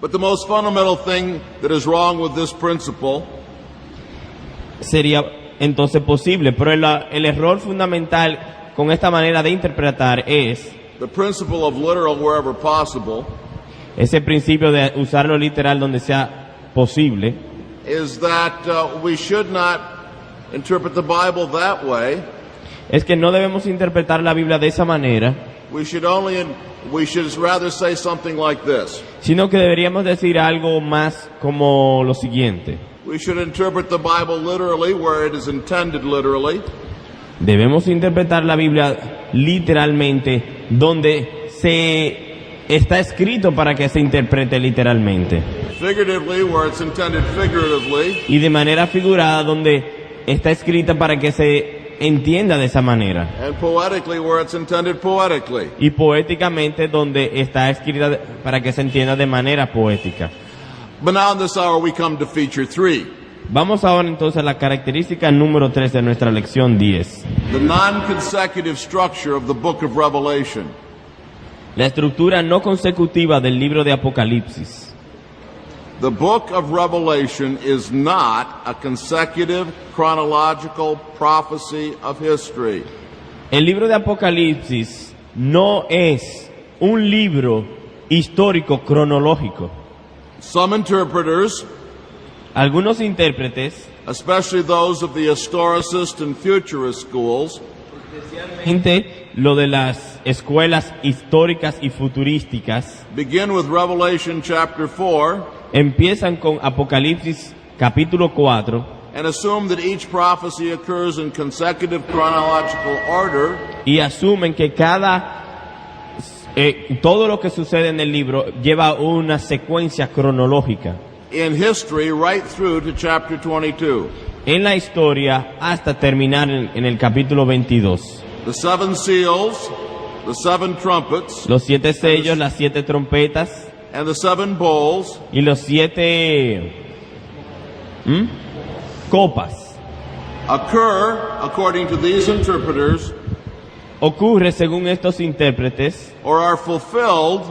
But the most fundamental thing that is wrong with this principle sería entonces posible. Pero el error fundamental con esta manera de interpretar es the principle of literal wherever possible, ese principio de usarlo literal donde sea posible, is that we should not interpret the Bible that way. es que no debemos interpretar la Biblia de esa manera, We should rather say something like this. sino que deberíamos decir algo más como lo siguiente. We should interpret the Bible literally where it is intended literally, Debemos interpretar la Biblia literalmente donde se está escrito para que se interprete literalmente, figuratively where it's intended figuratively, y de manera figurada donde está escrita para que se entienda de esa manera, and poetically where it's intended poetically. y poéticamente donde está escrita para que se entienda de manera poética. But now in this hour we come to feature 3, Vamos ahora entonces a la característica número 3 de nuestra lección 10. the non-consecutive structure of the book of Revelation. La estructura no consecutiva del libro de Apocalipsis. The book of Revelation is not a consecutive chronological prophecy of history. El libro de Apocalipsis no es un libro histórico cronológico. Some interpreters, Algunos intérpretes, especially those of the historicist and futurist schools, gente, lo de las escuelas históricas y futurísticas, begin with Revelation chapter 4 empiezan con Apocalipsis capítulo 4 and assume that each prophecy occurs in consecutive chronological order, y asumen que todo lo que sucede en el libro lleva una secuencia cronológica in history right through to chapter 22. en la historia hasta terminar en el capítulo 22. The 7 seals, the 7 trumpets, Los 7 sellos, las 7 trompetas and the 7 bowls y los 7 copas occur, according to these interpreters, ocurre según estos intérpretes or are fulfilled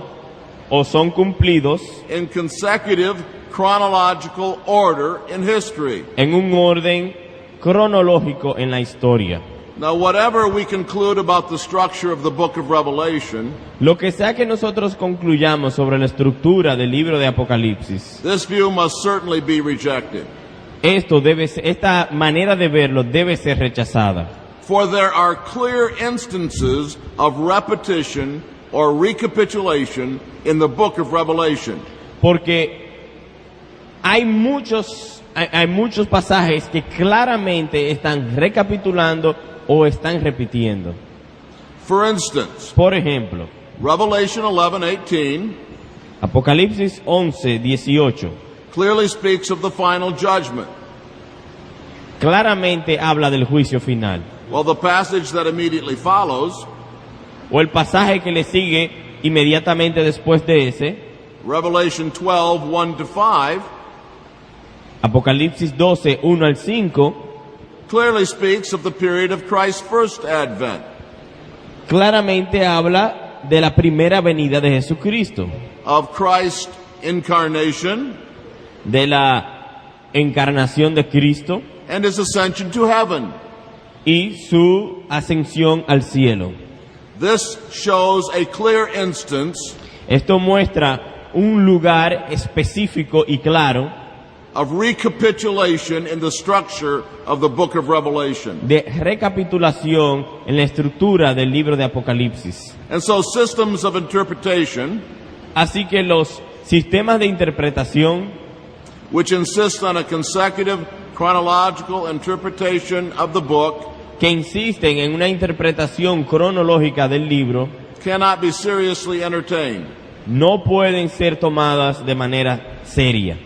o son cumplidos in consecutive chronological order in history. en un orden cronológico en la historia. Now, whatever we conclude about the structure of the book of Revelation, Lo que sea que nosotros concluyamos sobre la estructura del libro de Apocalipsis, this view must certainly be rejected. esta manera de verlo debe ser rechazada. For there are clear instances of repetition or recapitulation in the book of Revelation. Porque hay muchos pasajes que claramente están recapitulando o están repitiendo. For instance, Por ejemplo, Revelation 11:18 Apocalipsis 11:18 clearly speaks of the final judgment, claramente habla del juicio final. while the passage that immediately follows, O el pasaje que le sigue inmediatamente después de ese, Revelation 12:1-5, Apocalipsis 12, 1 al 5, clearly speaks of the period of Christ's first advent, claramente habla de la primera venida de Jesucristo, of Christ's incarnation de la encarnación de Cristo and his ascension to heaven. y su ascensión al cielo. This shows a clear instance Esto muestra un lugar específico y claro of recapitulation in the structure of the book of Revelation. de recapitulación en la estructura del libro de Apocalipsis. And so systems of interpretation, Así que los sistemas de interpretación which insist on a consecutive chronological interpretation of the book, que insisten en una interpretación cronológica del libro cannot be seriously entertained. no pueden ser tomadas de manera seria.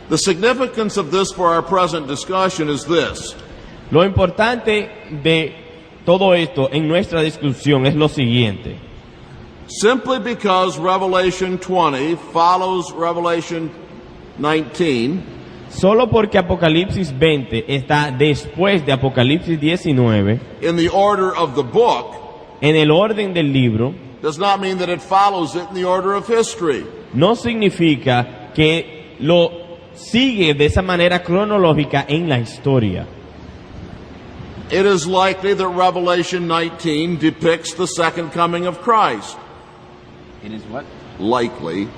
The significance of this for our present discussion is this. Lo importante de todo esto en nuestra discusión es lo siguiente. Simply because Revelation 20 follows Revelation 19, Solo porque Apocalipsis 20 está después de Apocalipsis 19, in the order of the book, en el orden del libro, does not mean that it follows it in the order of history. no significa que lo sigue de esa manera cronológica en la historia. It is likely that Revelation 19 depicts the second coming of Christ. It is what? Likely.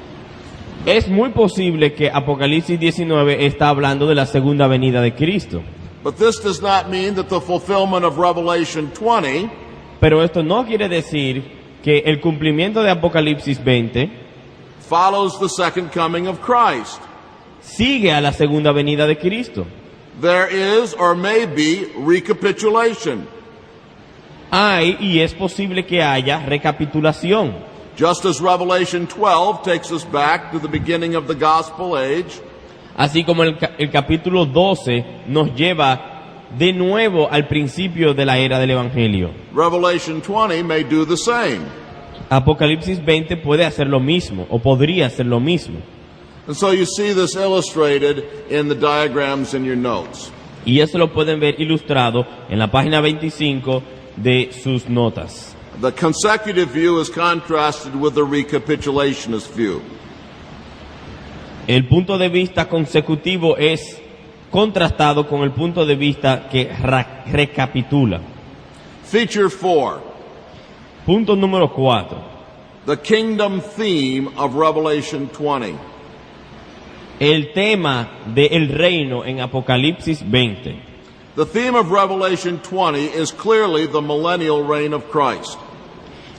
Es muy posible que Apocalipsis 19 está hablando de la segunda venida de Cristo. But this does not mean that the fulfillment of Revelation 20 Pero esto no quiere decir que el cumplimiento de Apocalipsis 20 follows the second coming of Christ. sigue a la segunda venida de Cristo. There is or may be recapitulation. Hay y es posible que haya recapitulación. Just as Revelation 12 takes us back to the beginning of the gospel age, Así como el capítulo 12 nos lleva de nuevo al principio de la era del Evangelio. Revelation 20 may do the same. Apocalipsis 20 puede hacer lo mismo, o podría hacer lo mismo. And so you see this illustrated in the diagrams in your notes. Y eso lo pueden ver ilustrado en la página 25 de sus notas. The consecutive view is contrasted with the recapitulationist view. El punto de vista consecutivo es contrastado con el punto de vista que recapitula. Feature 4, Punto número 4. the kingdom theme of Revelation 20. El tema del reino en Apocalipsis 20. The theme of Revelation 20 is clearly the millennial reign of Christ.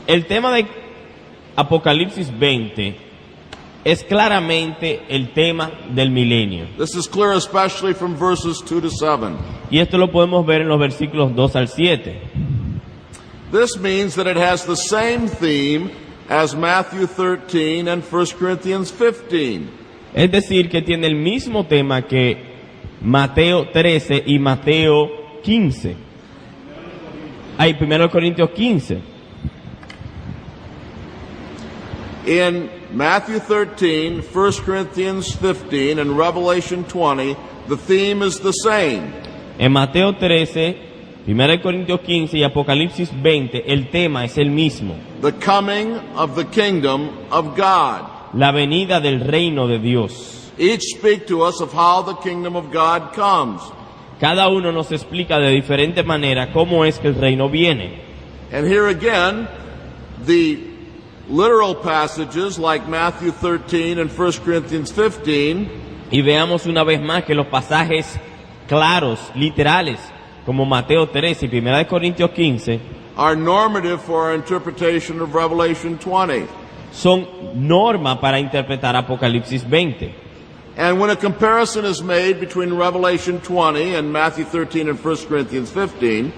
El tema de Apocalipsis 20 es claramente el tema del milenio. This is clear especially from verses 2 to 7. Y esto lo podemos ver en los versículos 2 al 7. This means that it has the same theme as Matthew 13 and 1 Corinthians 15. Es decir, que tiene el mismo tema que Mateo 13 y Mateo 15. Hay 1 Corintios 15. In Matthew 13, 1 Corinthians 15, and Revelation 20, the theme is the same. En Mateo 13, 1 Corintios 15 y Apocalipsis 20, el tema es el mismo. The coming of the kingdom of God. La venida del reino de Dios. Each speak to us of how the kingdom of God comes. Cada uno nos explica de diferente manera cómo es que el reino viene. And here again, the literal passages like Matthew 13 and 1 Corinthians 15 Y veamos una vez más que los pasajes claros, literales, como Mateo 13 y 1 Corintios 15, are normative for our interpretation of Revelation 20. son norma para interpretar Apocalipsis 20. And when a comparison is made between Revelation 20 and Matthew 13 and 1 Corinthians 15,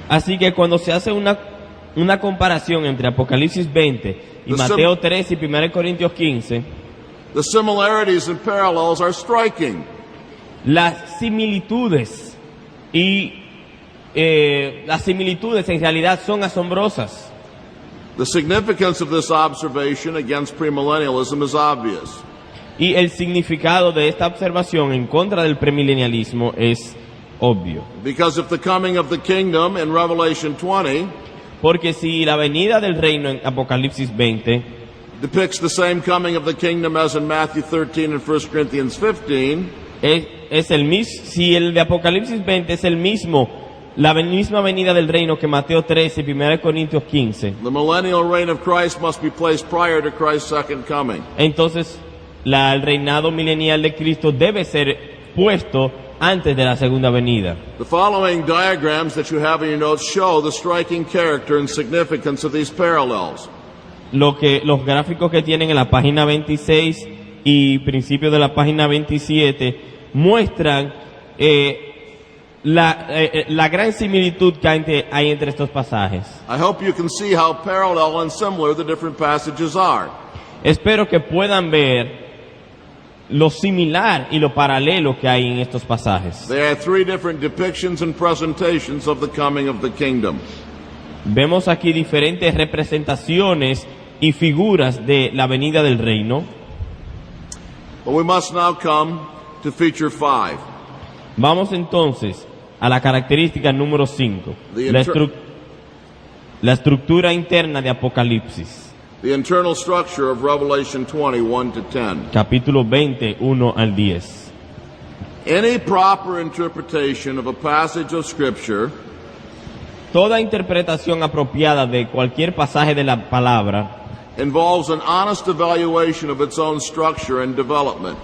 Así que cuando se hace una comparación entre Apocalipsis 20 y Mateo 13 y 1 Corintios 15, the similarities and parallels are striking. las similitudes en realidad son asombrosas. The significance of this observation against premillennialism is obvious. Y el significado de esta observación en contra del premilenialismo es obvio. Because if the coming of the kingdom in Revelation 20 Porque si la venida del reino en Apocalipsis 20 depicts the same coming of the kingdom as in Matthew 13 and 1 Corinthians 15, es el mismo, si el de Apocalipsis 20 es el mismo, la misma venida del reino que Mateo 13 y 1 Corintios 15, the millennial reign of Christ must be placed prior to Christ's second coming. entonces el reinado milenial de Cristo debe ser puesto antes de la segunda venida. The following diagrams that you have in your notes show the striking character and significance of these parallels. Los gráficos que tienen en la página 26 y principio de la página 27 muestran la gran similitud que hay entre estos pasajes. I hope you can see how parallel and similar the different passages are. Espero que puedan ver lo similar y lo paralelo que hay en estos pasajes. There are three different depictions and presentations of the coming of the kingdom. Vemos aquí diferentes representaciones y figuras de la venida del reino. But we must now come to feature 5. Vamos entonces a la característica número 5, The la estructura interna de Apocalipsis, The internal structure of Revelation 21 to 10. capítulo 20, 1 al 10. Any proper interpretation of a passage of Scripture Toda interpretación apropiada de cualquier pasaje de la palabra involves an honest evaluation of its own structure and development.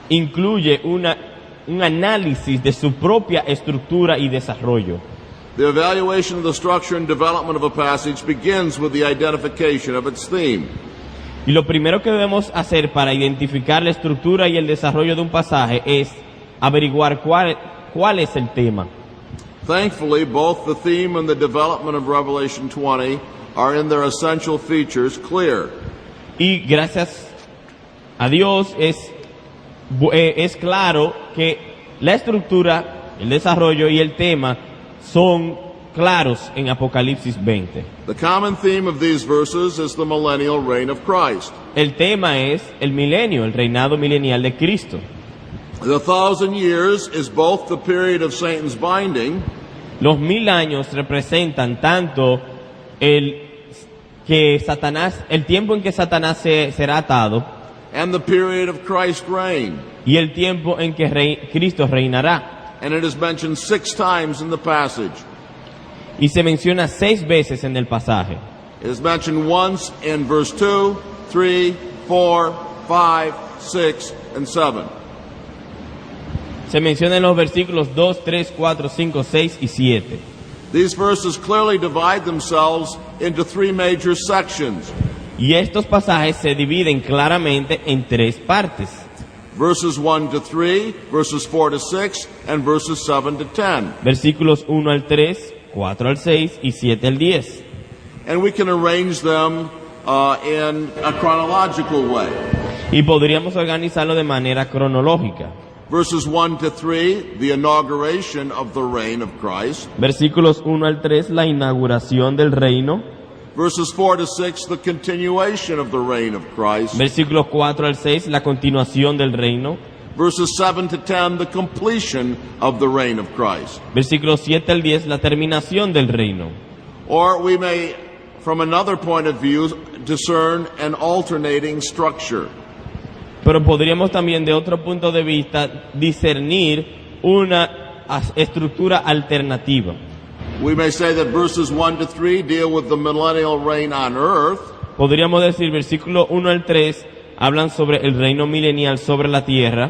incluye un análisis de su propia estructura y desarrollo. The evaluation of the structure and development of a passage begins with the identification of its theme. Y lo primero que debemos hacer para identificar la estructura y el desarrollo de un pasaje es averiguar cuál es el tema. Thankfully, both the theme and the development of Revelation 20 are in their essential features clear. Y gracias a Dios es claro que la estructura, el desarrollo y el tema son claros en Apocalipsis 20. The common theme of these verses is the millennial reign of Christ. El tema es el milenio, el reinado milenial de Cristo. The 1,000 years is both the period of Satan's binding Los 1000 años representan tanto el tiempo en que Satanás será atado and the period of Christ's reign. y el tiempo en que Cristo reinará. And it is mentioned 6 times in the passage. Y se menciona 6 veces en el pasaje. It is mentioned once in verse 2, 3, 4, 5, 6, and 7. Se menciona en los versículos 2, 3, 4, 5, 6 y 7. These verses clearly divide themselves into 3 major sections. Y estos pasajes se dividen claramente en 3 partes. Verses 1 to 3, verses 4 to 6, and verses 7 to 10. Versículos 1 al 3, 4 al 6 y 7 al 10. And we can arrange them in a chronological way. Y podríamos organizarlo de manera cronológica. Verses 1 to 3, the inauguration of the reign of Christ. Versículos 1 al 3, la inauguración del reino. Verses 4 to 6, the continuation of the reign of Christ. Versículos 4 al 6, la continuación del reino. Verses 7 to 10, the completion of the reign of Christ. Versículos 7 al 10, la terminación del reino. Or we may, from another point of view, discern an alternating structure. Pero podríamos también de otro punto de vista discernir una estructura alternativa. We may say that verses 1 to 3 deal with the millennial reign on earth. Podríamos decir versículo 1 al 3 hablan sobre el reino milenial sobre la tierra.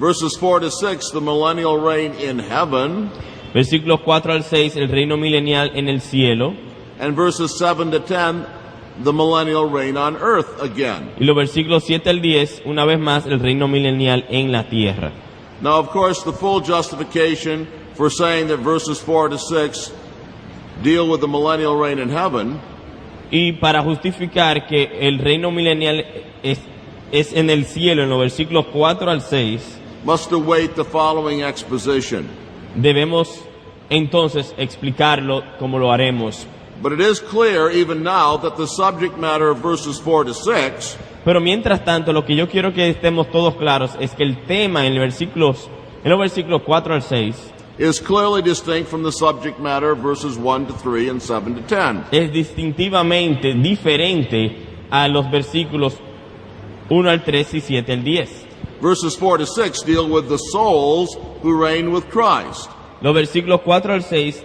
Verses 4 to 6, the millennial reign in heaven. Versículos 4 al 6, el reino milenial en el cielo. And verses 7 to 10, the millennial reign on earth again. Y los versículos 7 al 10, una vez más, el reino milenial en la tierra. Now, of course, the full justification for saying that verses 4 to 6 deal with the millennial reign in heaven Y para justificar que el reino milenial es en el cielo, en los versículos 4 al 6, must await the following exposition. debemos entonces explicarlo como lo haremos. But it is clear even now that the subject matter of verses 4 to 6 Pero mientras tanto, lo que yo quiero que estemos todos claros es que el tema en los versículos 4 al 6 is clearly distinct from the subject matter of verses 1 to 3 and 7 to 10. es distintivamente diferente a los versículos 1 al 3 y 7 al 10. Verses 4 to 6 deal with the souls who reign with Christ. Los versículos 4 al 6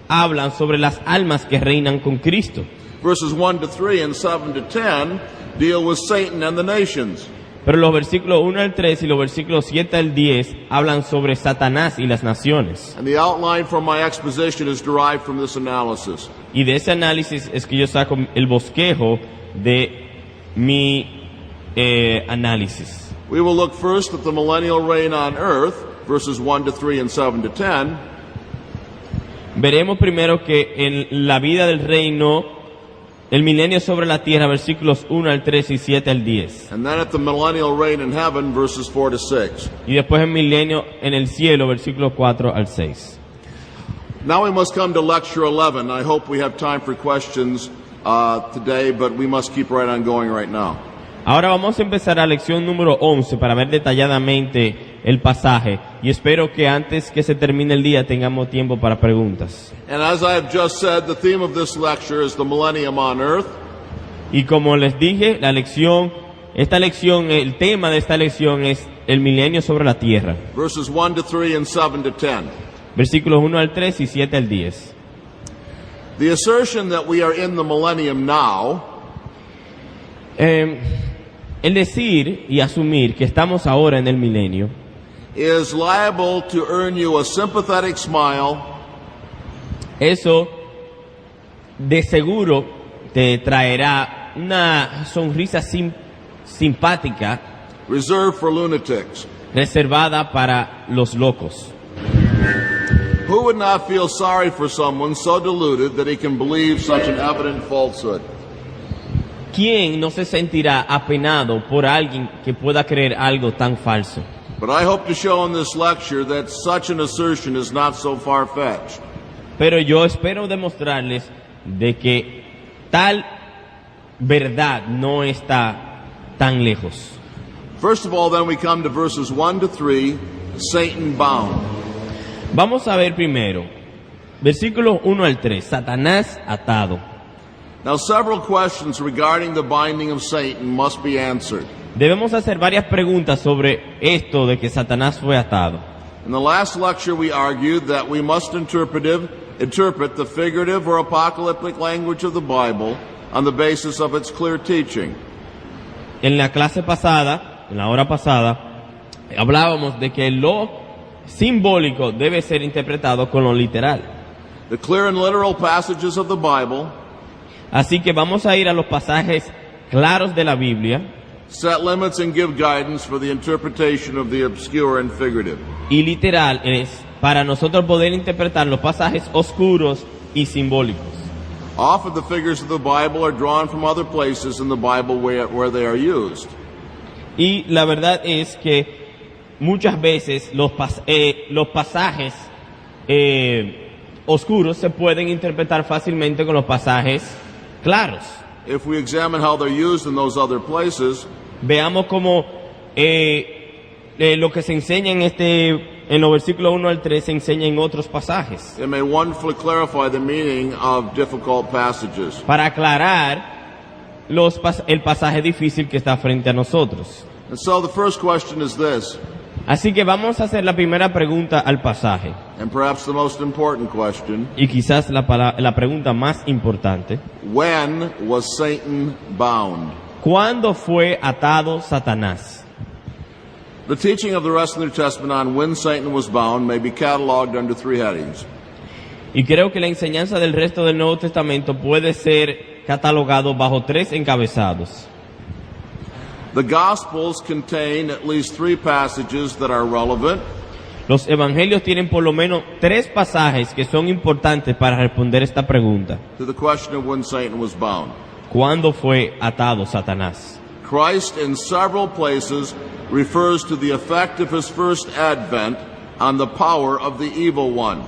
hablan sobre las almas que reinan con Cristo. Verses 1 to 3 and 7 to 10 deal with Satan and the nations. Pero los versículos 1 al 3 y los versículos 7 al 10 hablan sobre Satanás y las naciones. And the outline for my exposition is derived from this analysis. Y de ese análisis es que yo saco el bosquejo de mi análisis. We will look first at the millennial reign on earth, verses 1 to 3 and 7 to 10. Veremos primero que en la vida del reino el milenio sobre la tierra, versículos 1 al 3 y 7 al 10. And then at the millennial reign in heaven, verses 4 to 6. Y después el milenio en el cielo, versículos 4 al 6. Now we must come to lecture 11. I hope we have time for questions today, but we must keep right on going right now. Ahora vamos a empezar a lección número 11 para ver detalladamente el pasaje. Y espero que antes que se termine el día tengamos tiempo para preguntas. And as I have just said, the theme of this lecture is the millennium on earth. Y como les dije, el tema de esta lección es el milenio sobre la tierra. Verses 1 to 3 and 7 to 10. Versículos 1 al 3 y 7 al 10. The assertion that we are in the millennium now El decir y asumir que estamos ahora en el milenio is liable to earn you a sympathetic smile, eso de seguro te traerá una sonrisa simpática reserved for lunatics. reservada para los locos. Who would not feel sorry for someone so deluded that he can believe such an evident falsehood? ¿Quién no se sentirá apenado por alguien que pueda creer algo tan falso? But I hope to show in this lecture that such an assertion is not so far-fetched. Pero yo espero demostrarles de que tal verdad no está tan lejos. First of all, then we come to verses 1 to 3, Satan bound. Vamos a ver primero, versículos 1 al 3, Satanás atado. Now, several questions regarding the binding of Satan must be answered. Debemos hacer varias preguntas sobre esto de que Satanás fue atado. In the last lecture, we argued that we must interpret the figurative or apocalyptic language of the Bible on the basis of its clear teaching. En la clase pasada, en la hora pasada, hablábamos de que lo simbólico debe ser interpretado con lo literal. The clear and literal passages of the Bible Así que vamos a ir a los pasajes claros de la Biblia set limits and give guidance for the interpretation of the obscure and figurative. y literal es para nosotros poder interpretar los pasajes oscuros y simbólicos. Often the figures of the Bible are drawn from other places in the Bible where they are used. Y la verdad es que muchas veces los pasajes oscuros se pueden interpretar fácilmente con los pasajes claros. If we examine how they're used in those other places, Veamos cómo lo que se enseña en los versículos 1 al 3 se enseña en otros pasajes. it may wonderfully clarify the meaning of difficult passages. Para aclarar el pasaje difícil que está frente a nosotros. And so the first question is this, Así que vamos a hacer la primera pregunta al pasaje. and perhaps the most important question: Y quizás la pregunta más importante. when was Satan bound? ¿Cuándo fue atado Satanás? The teaching of the rest of the New Testament on when Satan was bound may be cataloged under three headings. Y creo que la enseñanza del resto del Nuevo Testamento puede ser catalogado bajo tres encabezados. The Gospels contain at least three passages that are relevant. Los evangelios tienen por lo menos tres pasajes que son importantes para responder esta pregunta. To the question of when Satan was bound. ¿Cuándo fue atado Satanás? Christ in several places refers to the effect of his first advent on the power of the evil one.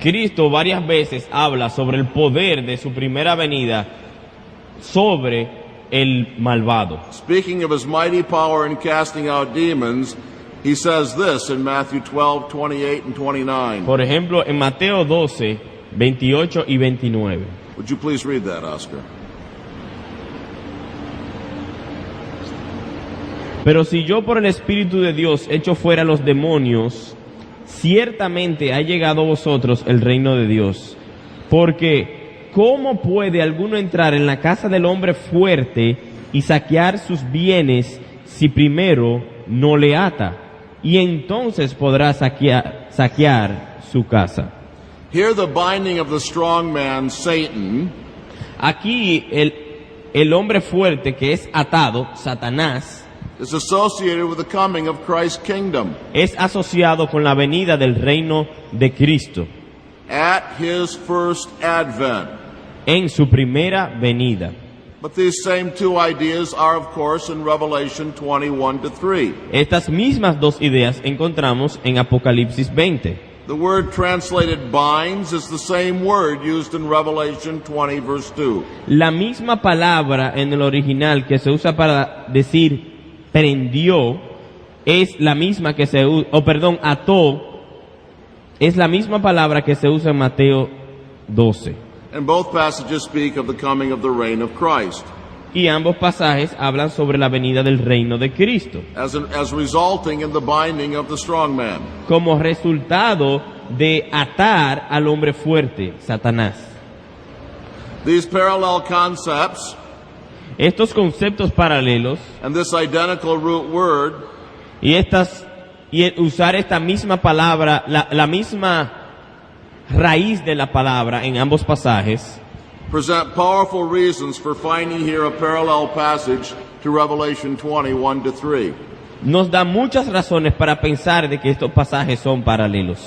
Cristo varias veces habla sobre el poder de su primera venida sobre el malvado. Speaking of his mighty power in casting out demons, he says this in Matthew 12, 28 and 29. Por ejemplo, en Mateo 12, 28 y 29. Would you please read that, Oscar? Pero si yo por el Espíritu de Dios echo fuera los demonios, ciertamente ha llegado a vosotros el reino de Dios. Porque, ¿cómo puede alguno entrar en la casa del hombre fuerte y saquear sus bienes si primero no le ata? Y entonces podrá saquear su casa. Here the binding of the strong man, Satan, Aquí el hombre fuerte que es atado, Satanás, is associated with the coming of Christ's kingdom. es asociado con la venida del reino de Cristo. At his first advent. en su primera venida. But these same two ideas are, of course, in Revelation 21-3. Estas mismas dos ideas encontramos en Apocalipsis 20. The word translated binds is the same word used in Revelation 20, verse 2. La misma palabra en el original que se usa para decir prendió es la misma que se usa, ató, es la misma palabra que se usa en Mateo 12. And both passages speak of the coming of the reign of Christ, Y ambos pasajes hablan sobre la venida del reino de Cristo, as resulting in the binding of the strong man. como resultado de atar al hombre fuerte, Satanás. These parallel concepts Estos conceptos paralelos and this identical root word y el usar esta misma palabra, la misma raíz de la palabra en ambos pasajes, present powerful reasons for finding here a parallel passage to Revelation 21-3. nos da muchas razones para pensar de que estos pasajes son paralelos.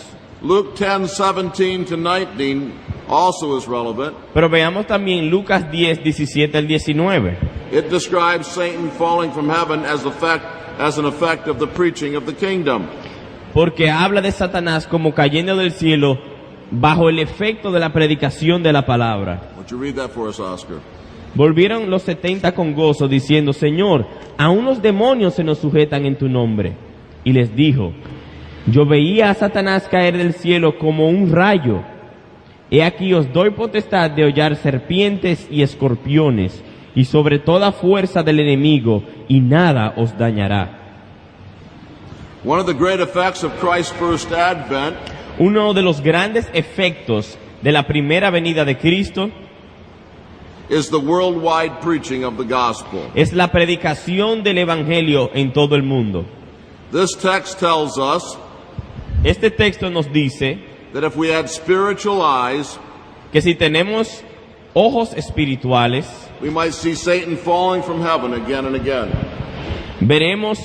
Luke 10:17-19 also is relevant. Pero veamos también Lucas 10, 17 al 19. It describes Satan falling from heaven as an effect of the preaching of the kingdom. Porque habla de Satanás como cayendo del cielo bajo el efecto de la predicación de la palabra. Would you read that for us, Oscar? Volvieron los 70 con gozo, diciendo: Señor, aún los demonios se nos sujetan en tu nombre. Y les dijo: Yo veía a Satanás caer del cielo como un rayo. He aquí os doy potestad de hollar serpientes y escorpiones, y sobre toda fuerza del enemigo, y nada os dañará. One of the great effects of Christ's first advent Uno de los grandes efectos de la primera venida de Cristo is the worldwide preaching of the gospel. es la predicación del Evangelio en todo el mundo. This text tells us Este texto nos dice that if we had spiritual eyes, que si tenemos ojos espirituales, we might see Satan falling from heaven again and again. veremos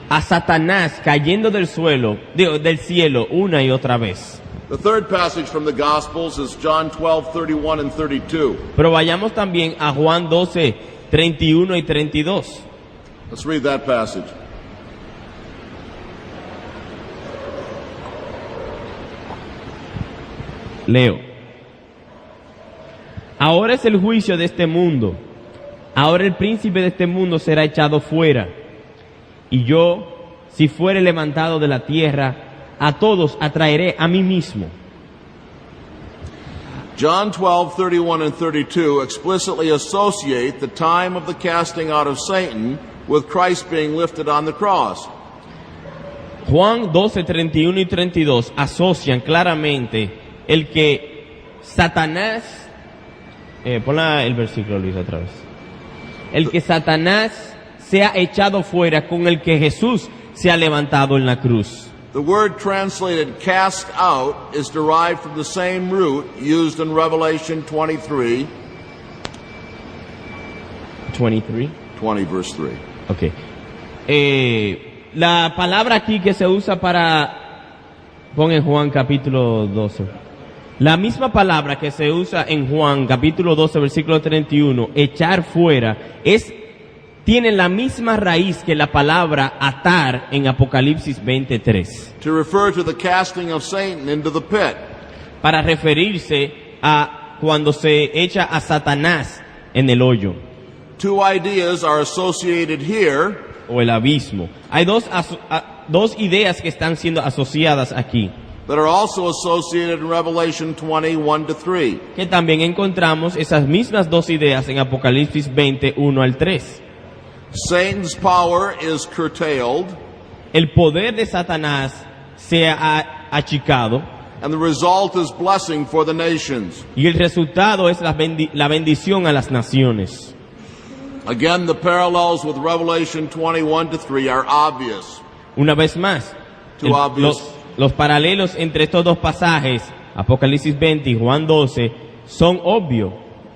a Satanás cayendo del cielo una y otra vez. The third passage from the Gospels is John 12:31 and 32. Pero vayamos también a Juan 12, 31 y 32. Let's read that passage. Leo. Ahora es el juicio de este mundo. Ahora el príncipe de este mundo será echado fuera. Y yo, si fuere levantado de la tierra, a todos atraeré a mí mismo. John 12:31 and 32 explicitly associate the time of the casting out of Satan with Christ being lifted on the cross. Juan 12, 31 y 32 asocian claramente el que Satanás, ponla el versículo, Luis, otra vez. El que Satanás sea echado fuera con el que Jesús se ha levantado en la cruz. The word translated cast out is derived from the same root used in Revelation 23, 23. 20 verse 3. Ok. La palabra aquí que se usa para, pon en Juan capítulo 12. La misma palabra que se usa en Juan capítulo 12 versículo 31, echar fuera, tiene la misma raíz que la palabra atar en Apocalipsis 23. To refer to the casting of Satan into the pit. Para referirse a cuando se echa a Satanás en el hoyo Two ideas are associated here o el abismo. Hay dos ideas que están siendo asociadas aquí, that are also associated in Revelation 20:1-3. que también encontramos esas mismas dos ideas en Apocalipsis 20, 1 al 3. Satan's power is curtailed, El poder de Satanás se ha achicado and the result is blessing for the nations. y el resultado es la bendición a las naciones. Again, the parallels with Revelation 21-3 are obvious. Una vez más, Too obvious. los paralelos entre estos dos pasajes, Apocalipsis 20 y Juan 12, son obvios,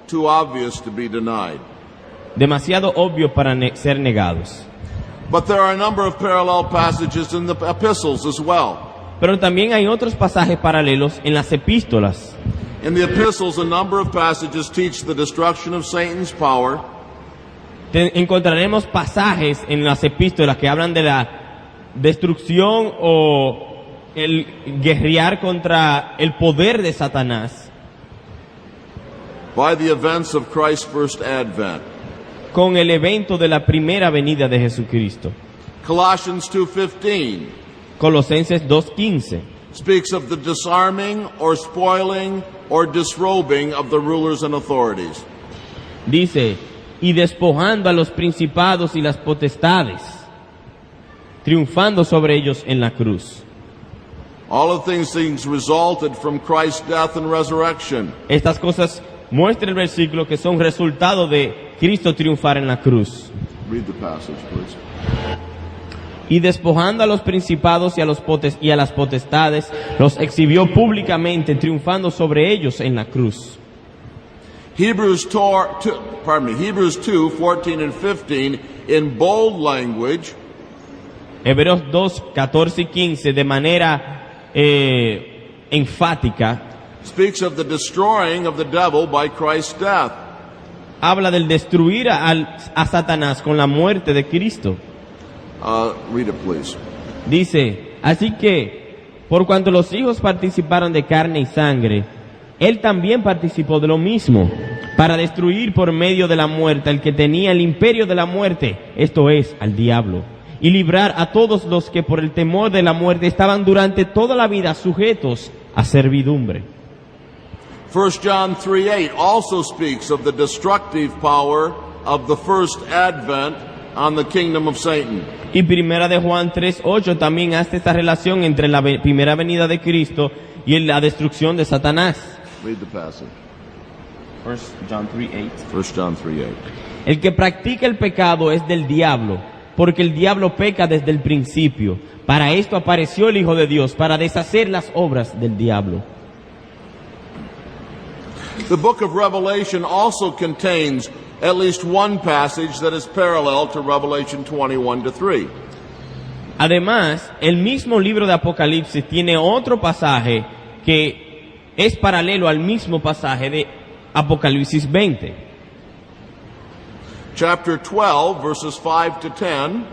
Too obvious to be denied. demasiado obvios para ser negados. But there are a number of parallel passages in the epistles as well. Pero también hay otros pasajes paralelos en las epístolas. In the epistles, a number of passages teach the destruction of Satan's power, Encontraremos pasajes en las epístolas que hablan de la destrucción o el guerrear contra el poder de Satanás by the events of Christ's first advent. con el evento de la primera venida de Jesucristo. Colossians 2:15 Colosenses 2:15 speaks of the disarming or spoiling or disrobing of the rulers and authorities. dice, y despojando a los principados y las potestades, triunfando sobre ellos en la cruz. All of these things resulted from Christ's death and resurrection. Estas cosas muestra el versículo que son resultado de Cristo triunfar en la cruz. Read the passage, please. Y despojando a los principados y a las potestades, los exhibió públicamente, triunfando sobre ellos en la cruz. Hebrews 2, 14 and 15, in bold language, Hebreos 2, 14 y 15, de manera enfática, speaks of the destroying of the devil by Christ's death. habla del destruir a Satanás con la muerte de Cristo. Read it, please. Dice, así que, por cuanto los hijos participaron de carne y sangre, él también participó de lo mismo, para destruir por medio de la muerte al que tenía el imperio de la muerte, esto es, al diablo, y librar a todos los que por el temor de la muerte estaban durante toda la vida sujetos a servidumbre. 1 John 3:8 also speaks of the destructive power of the first advent on the kingdom of Satan. Y primera de Juan 3:8 también hace esta relación entre la primera venida de Cristo y la destrucción de Satanás. Read the passage. 1 John 3:8. 1 John 3:8. El que practica el pecado es del diablo, porque el diablo peca desde el principio. Para esto apareció el Hijo de Dios, para deshacer las obras del diablo. The book of Revelation also contains at least one passage that is parallel to Revelation 21-3. Además, el mismo libro de Apocalipsis tiene otro pasaje que es paralelo al mismo pasaje de Apocalipsis 20. Chapter 12, verses 5 to 10,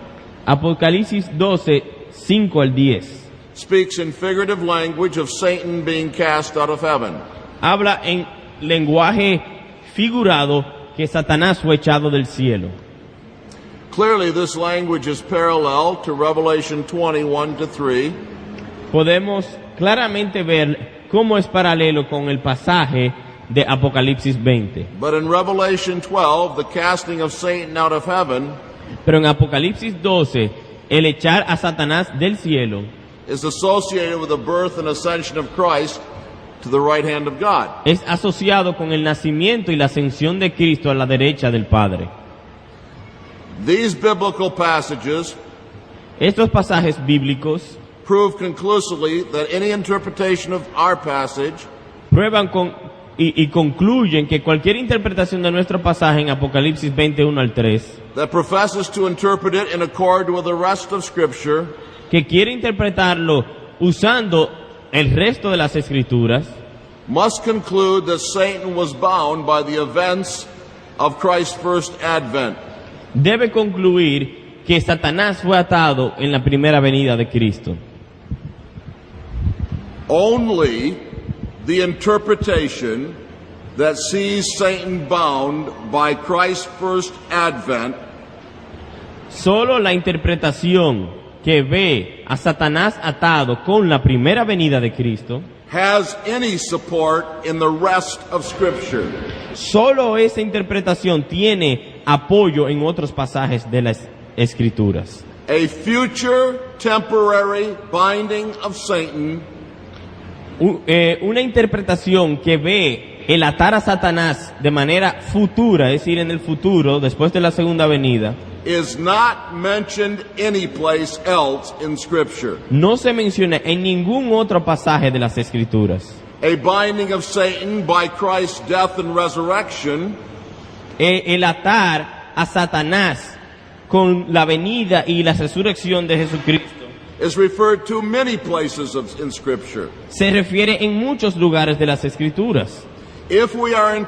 Apocalipsis 12, 5 al 10. speaks in figurative language of Satan being cast out of heaven. Habla en lenguaje figurado que Satanás fue echado del cielo. Clearly, this language is parallel to Revelation 21-3, Podemos claramente ver cómo es paralelo con el pasaje de Apocalipsis 20. but in Revelation 12, the casting of Satan out of heaven Pero en Apocalipsis 12, el echar a Satanás del cielo is associated with the birth and ascension of Christ to the right hand of God. es asociado con el nacimiento y la ascensión de Cristo a la derecha del Padre. These biblical passages Estos pasajes bíblicos prove conclusively that any interpretation of our passage prueban y concluyen que cualquier interpretación de nuestro pasaje en Apocalipsis 21 al 3, that professes to interpret it in accord with the rest of Scripture que quiere interpretarlo usando el resto de las Escrituras, must conclude that Satan was bound by the events of Christ's first advent. debe concluir que Satanás fue atado en la primera venida de Cristo. Only the interpretation that sees Satan bound by Christ's first advent Solo la interpretación que ve a Satanás atado con la primera venida de Cristo, has any support in the rest of Scripture. solo esa interpretación tiene apoyo en otros pasajes de las Escrituras. A future temporary binding of Satan Una interpretación que ve el atar a Satanás de manera futura, es decir, en el futuro, después de la segunda venida, is not mentioned anyplace else in Scripture. no se menciona en ningún otro pasaje de las Escrituras. A binding of Satan by Christ's death and resurrection El atar a Satanás con la venida y la resurrección de Jesucristo is referred to many places in Scripture. Se refiere en muchos lugares de las Escrituras. If we are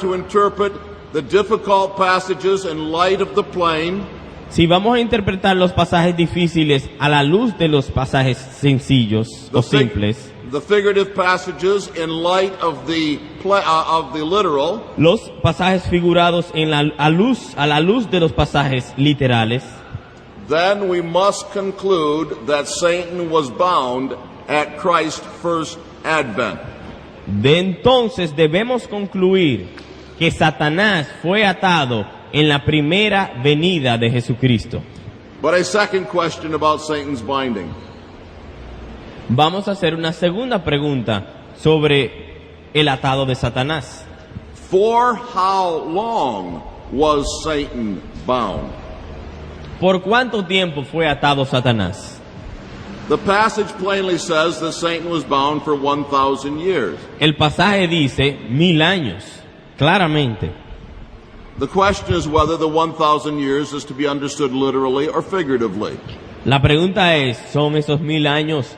to interpret the difficult passages in light of the plain, Si vamos a interpretar los pasajes difíciles a la luz de los pasajes sencillos o simples, the figurative passages in light of the literal, los pasajes figurados a la luz de los pasajes literales, then we must conclude that Satan was bound at Christ's first advent. de entonces debemos concluir que Satanás fue atado en la primera venida de Jesucristo. But a second question about Satan's binding. Vamos a hacer una segunda pregunta sobre el atado de Satanás. For how long was Satan bound? ¿Por cuánto tiempo fue atado Satanás? The passage plainly says that Satan was bound for 1,000 years. El pasaje dice 1000 años, claramente. The question is whether the 1,000 years is to be understood literally or figuratively. La pregunta es, ¿son esos 1000 años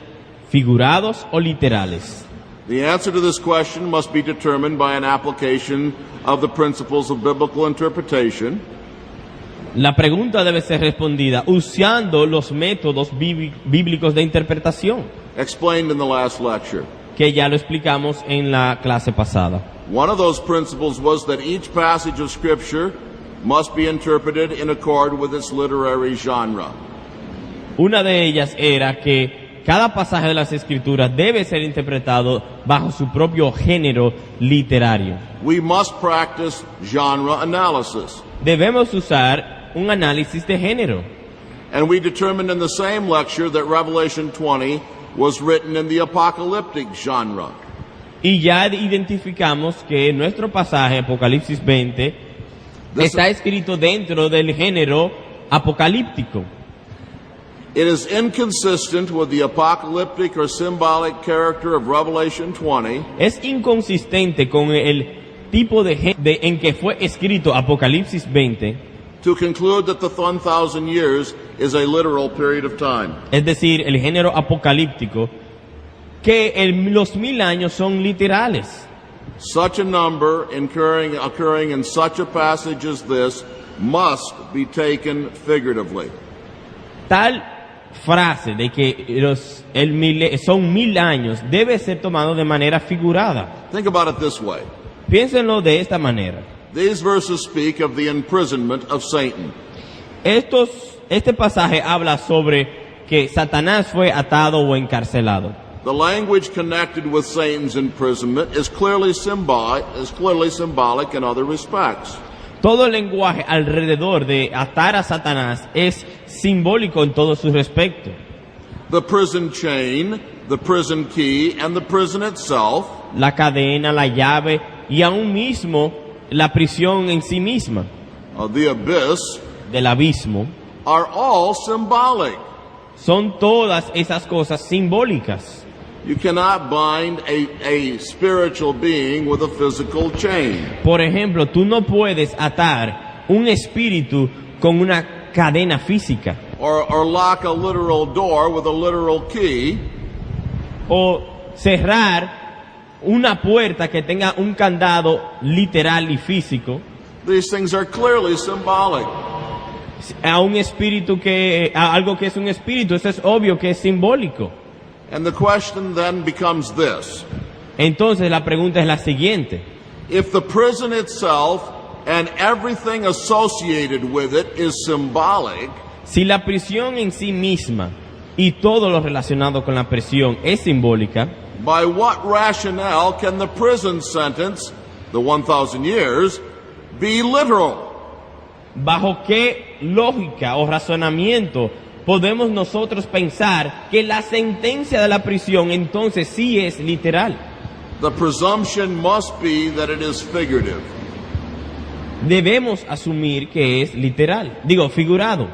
figurados o literales? The answer to this question must be determined by an application of the principles of biblical interpretation, La pregunta debe ser respondida usando los métodos bíblicos de interpretación, explained in the last lecture. que ya lo explicamos en la clase pasada. One of those principles was that each passage of Scripture must be interpreted in accord with its literary genre. Una de ellas era que cada pasaje de las Escrituras debe ser interpretado bajo su propio género literario. We must practice genre analysis. Debemos usar un análisis de género. And we determined in the same lecture that Revelation 20 was written in the apocalyptic genre. Y ya identificamos que nuestro pasaje, Apocalipsis 20, está escrito dentro del género apocalíptico. It is inconsistent with the apocalyptic or symbolic character of Revelation 20 Es inconsistente con el tipo en que fue escrito Apocalipsis 20, to conclude that the 1,000 years is a literal period of time. es decir, el género apocalíptico, que los 1000 años son literales. Such a number occurring in such a passage as this must be taken figuratively. Tal frase de que son 1000 años debe ser tomado de manera figurada. Think about it this way. Piénsenlo de esta manera. These verses speak of the imprisonment of Satan. Este pasaje habla sobre que Satanás fue atado o encarcelado. The language connected with Satan's imprisonment is clearly symbolic in other respects. Todo el lenguaje alrededor de atar a Satanás es simbólico en todo su respecto. The prison chain, the prison key, and the prison itself La cadena, la llave y aún mismo la prisión en sí misma, the abyss, del abismo, are all symbolic. son todas esas cosas simbólicas. You cannot bind a spiritual being with a physical chain. Por ejemplo, tú no puedes atar un espíritu con una cadena física Or lock a literal door with a literal key. o cerrar una puerta que tenga un candado literal y físico These things are clearly symbolic. a algo que es un espíritu. Eso es obvio que es simbólico. And the question then becomes this. Entonces la pregunta es la siguiente: If the prison itself and everything associated with it is symbolic, si la prisión en sí misma y todo lo relacionado con la prisión es simbólica, by what rationale can the prison sentence, the 1,000 years, be literal? ¿bajo qué lógica o razonamiento podemos nosotros pensar que la sentencia de la prisión entonces sí es literal? The presumption must be that it is figurative. Debemos asumir que es literal, figurado.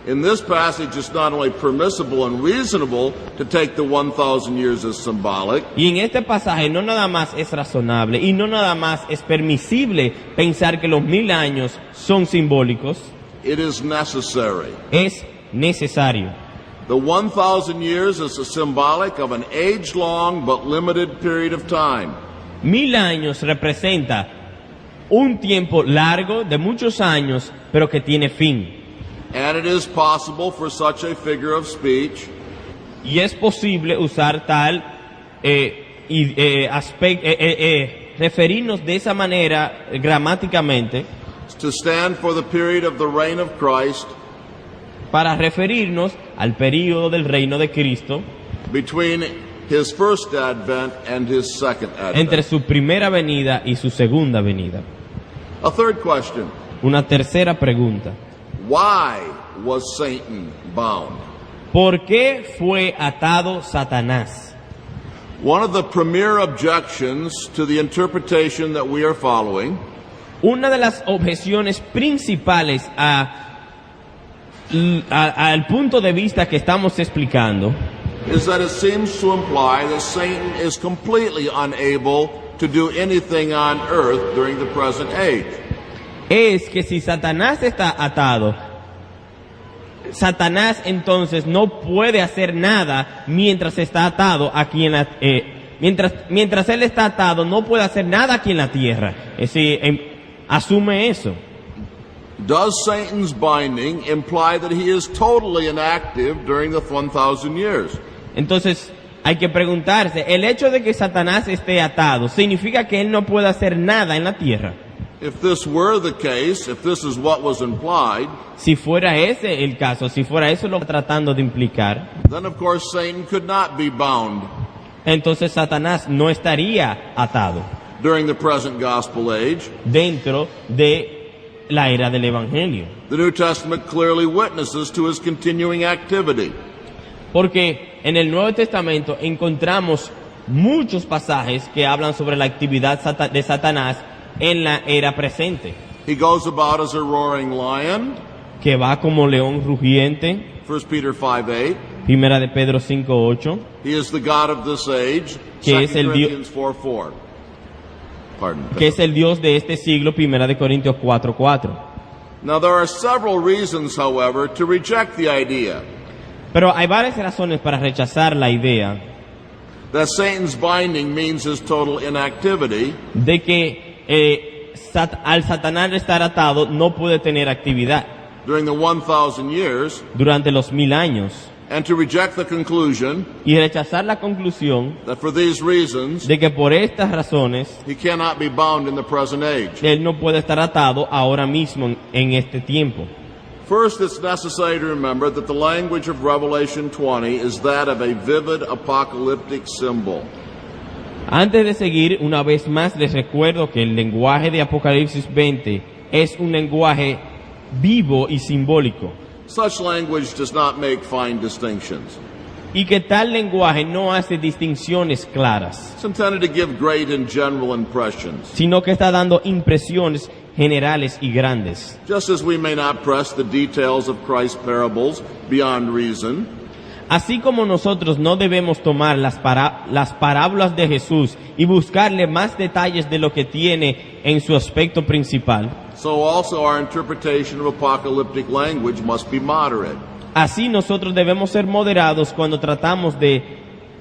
In this passage, it's not only permissible and reasonable to take the 1,000 years as symbolic, Y en este pasaje no nada más es razonable y no nada más es permisible pensar que los 1000 años son simbólicos, it is necessary. es necesario. The 1,000 years is a symbolic of an age-long but limited period of time. 1000 años representa un tiempo largo de muchos años, pero que tiene fin. And it is possible for such a figure of speech Y es posible usar tal referirnos de esa manera gramáticamente to stand for the period of the reign of Christ para referirnos al período del reino de Cristo between his first advent and his second entre advent. su primera venida y su segunda venida. A third question. Una tercera pregunta. Why was Satan bound? ¿Por qué fue atado Satanás? One of the premier objections to the interpretation that we are following Una de las objeciones principales al punto de vista que estamos explicando is that it seems to imply that Satan is completely unable to do anything on earth during the present age. es que si Satanás está atado, Satanás entonces no puede hacer nada mientras está atado aquí en la mientras él está atado no puede hacer nada aquí en la tierra. Es decir, asume eso. Does Satan's binding imply that he is totally inactive during the 1,000 years? Entonces hay que preguntarse, ¿el hecho de que Satanás esté atado significa que él no puede hacer nada en la tierra? If this were the case, if this is what was implied, Si fuera ese el caso, si fuera eso lo que está tratando de implicar, then of course Satan could not be bound entonces Satanás no estaría atado during the present gospel age. dentro de la era del Evangelio. The New Testament clearly witnesses to his continuing activity. Porque en el Nuevo Testamento encontramos muchos pasajes que hablan sobre la actividad de Satanás en la era presente, He goes about as a roaring lion, que va como león rugiente, 1 Peter 5:8. primera de Pedro 5:8, He is the God of this age, Que 2 es el Corinthians 4:4. Pardon. que es el Dios de este siglo, primera de Corintios 4:4. Now there are several reasons, however, to reject the idea Pero hay varias razones para rechazar la idea that Satan's binding means his total inactivity, de que al Satanás estar atado no puede tener actividad during the 1,000 years, durante los 1000 años, and to reject the conclusion y rechazar la conclusión that for these reasons de que por estas razones he cannot be bound in the present age. él no puede estar atado ahora mismo en este tiempo. First, it's necessary to remember that the language of Revelation 20 is that of a vivid apocalyptic symbol. Antes de seguir, una vez más les recuerdo que el lenguaje de Apocalipsis 20 es un lenguaje vivo y simbólico, Such language does not make fine distinctions. y que tal lenguaje no hace distinciones claras, It's intended to give great and general impressions. sino que está dando impresiones generales y grandes. Just as we may not press the details of Christ's parables beyond reason, Así como nosotros no debemos tomar las parábolas de Jesús y buscarle más detalles de lo que tiene en su aspecto principal, so also our interpretation of apocalyptic language must be moderate. así nosotros debemos ser moderados cuando tratamos de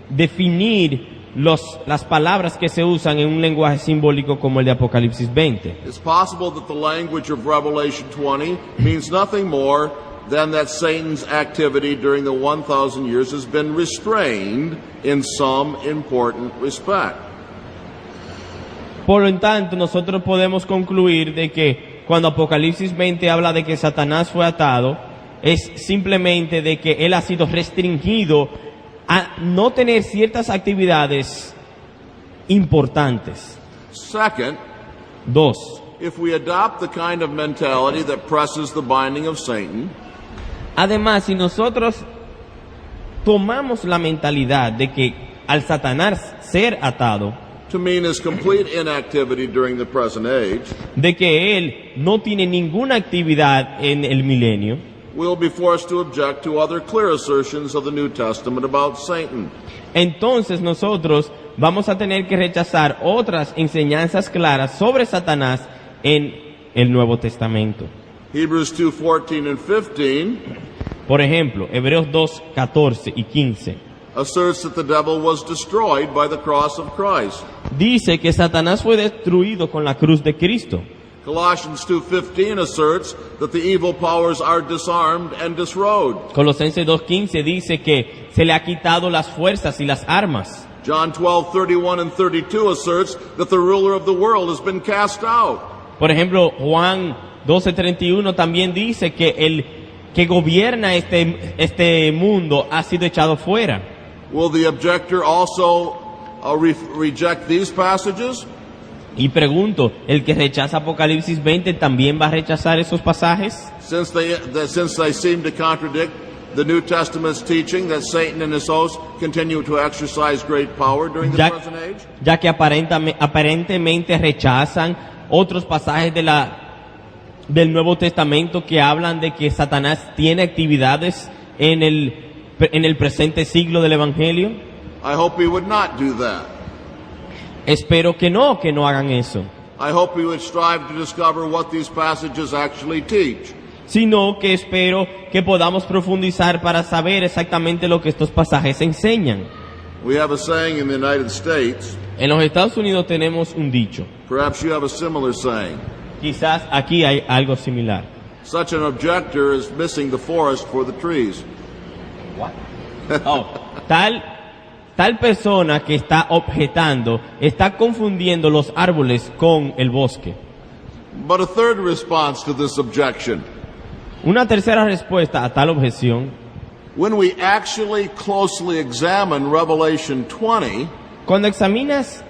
definir las palabras que se usan en un lenguaje simbólico como el de Apocalipsis 20. It's possible that the language of Revelation 20 means nothing more than that Satan's activity during the 1,000 years has been restrained in some important respect. Por lo tanto, nosotros podemos concluir de que cuando Apocalipsis 20 habla de que Satanás fue atado, es simplemente de que él ha sido restringido a no tener ciertas actividades importantes. Second, 2. if we adopt the kind of mentality that presses the binding of Satan, Además, si nosotros tomamos la mentalidad de que al Satanás ser atado, to mean his complete inactivity during the present age, de que él no tiene ninguna actividad en el milenio, we'll be forced to object to other clear assertions of the New Testament about Satan. entonces nosotros vamos a tener que rechazar otras enseñanzas claras sobre Satanás en el Nuevo Testamento. Hebrews 2:14 and 15 Por ejemplo, Hebreos 2, 14 y 15. asserts that the devil was destroyed by the cross of Christ. Dice que Satanás fue destruido con la cruz de Cristo. Colossians 2:15 asserts that the evil powers are disarmed and disrobed. Colosenses 2:15 dice que se le ha quitado las fuerzas y las armas. John 12:31 and 32 asserts that the ruler of the world has been cast out. Por ejemplo, Juan 12:31 también dice que el que gobierna este mundo ha sido echado fuera. Will the objector also reject these passages? Y pregunto, ¿el que rechaza Apocalipsis 20 también va a rechazar esos pasajes? Since they seem to contradict the New Testament's teaching that Satan and his hosts continue to exercise great power during the present age? Ya que aparentemente rechazan otros pasajes del Nuevo Testamento que hablan de que Satanás tiene actividades en el presente siglo del Evangelio. I hope we would not do that. Espero que no hagan eso, I hope we would strive to discover what these passages actually teach. sino que espero que podamos profundizar para saber exactamente lo que estos pasajes enseñan. We have a saying in the United States, En los Estados Unidos tenemos un dicho, perhaps you have a similar saying. quizás aquí hay algo similar. Such an objector is missing the forest for the trees. Tal persona que está objetando está confundiendo los árboles con el bosque. But a third response to this objection, Una tercera respuesta a tal objeción: when we actually closely examine Revelation 20, cuando examinas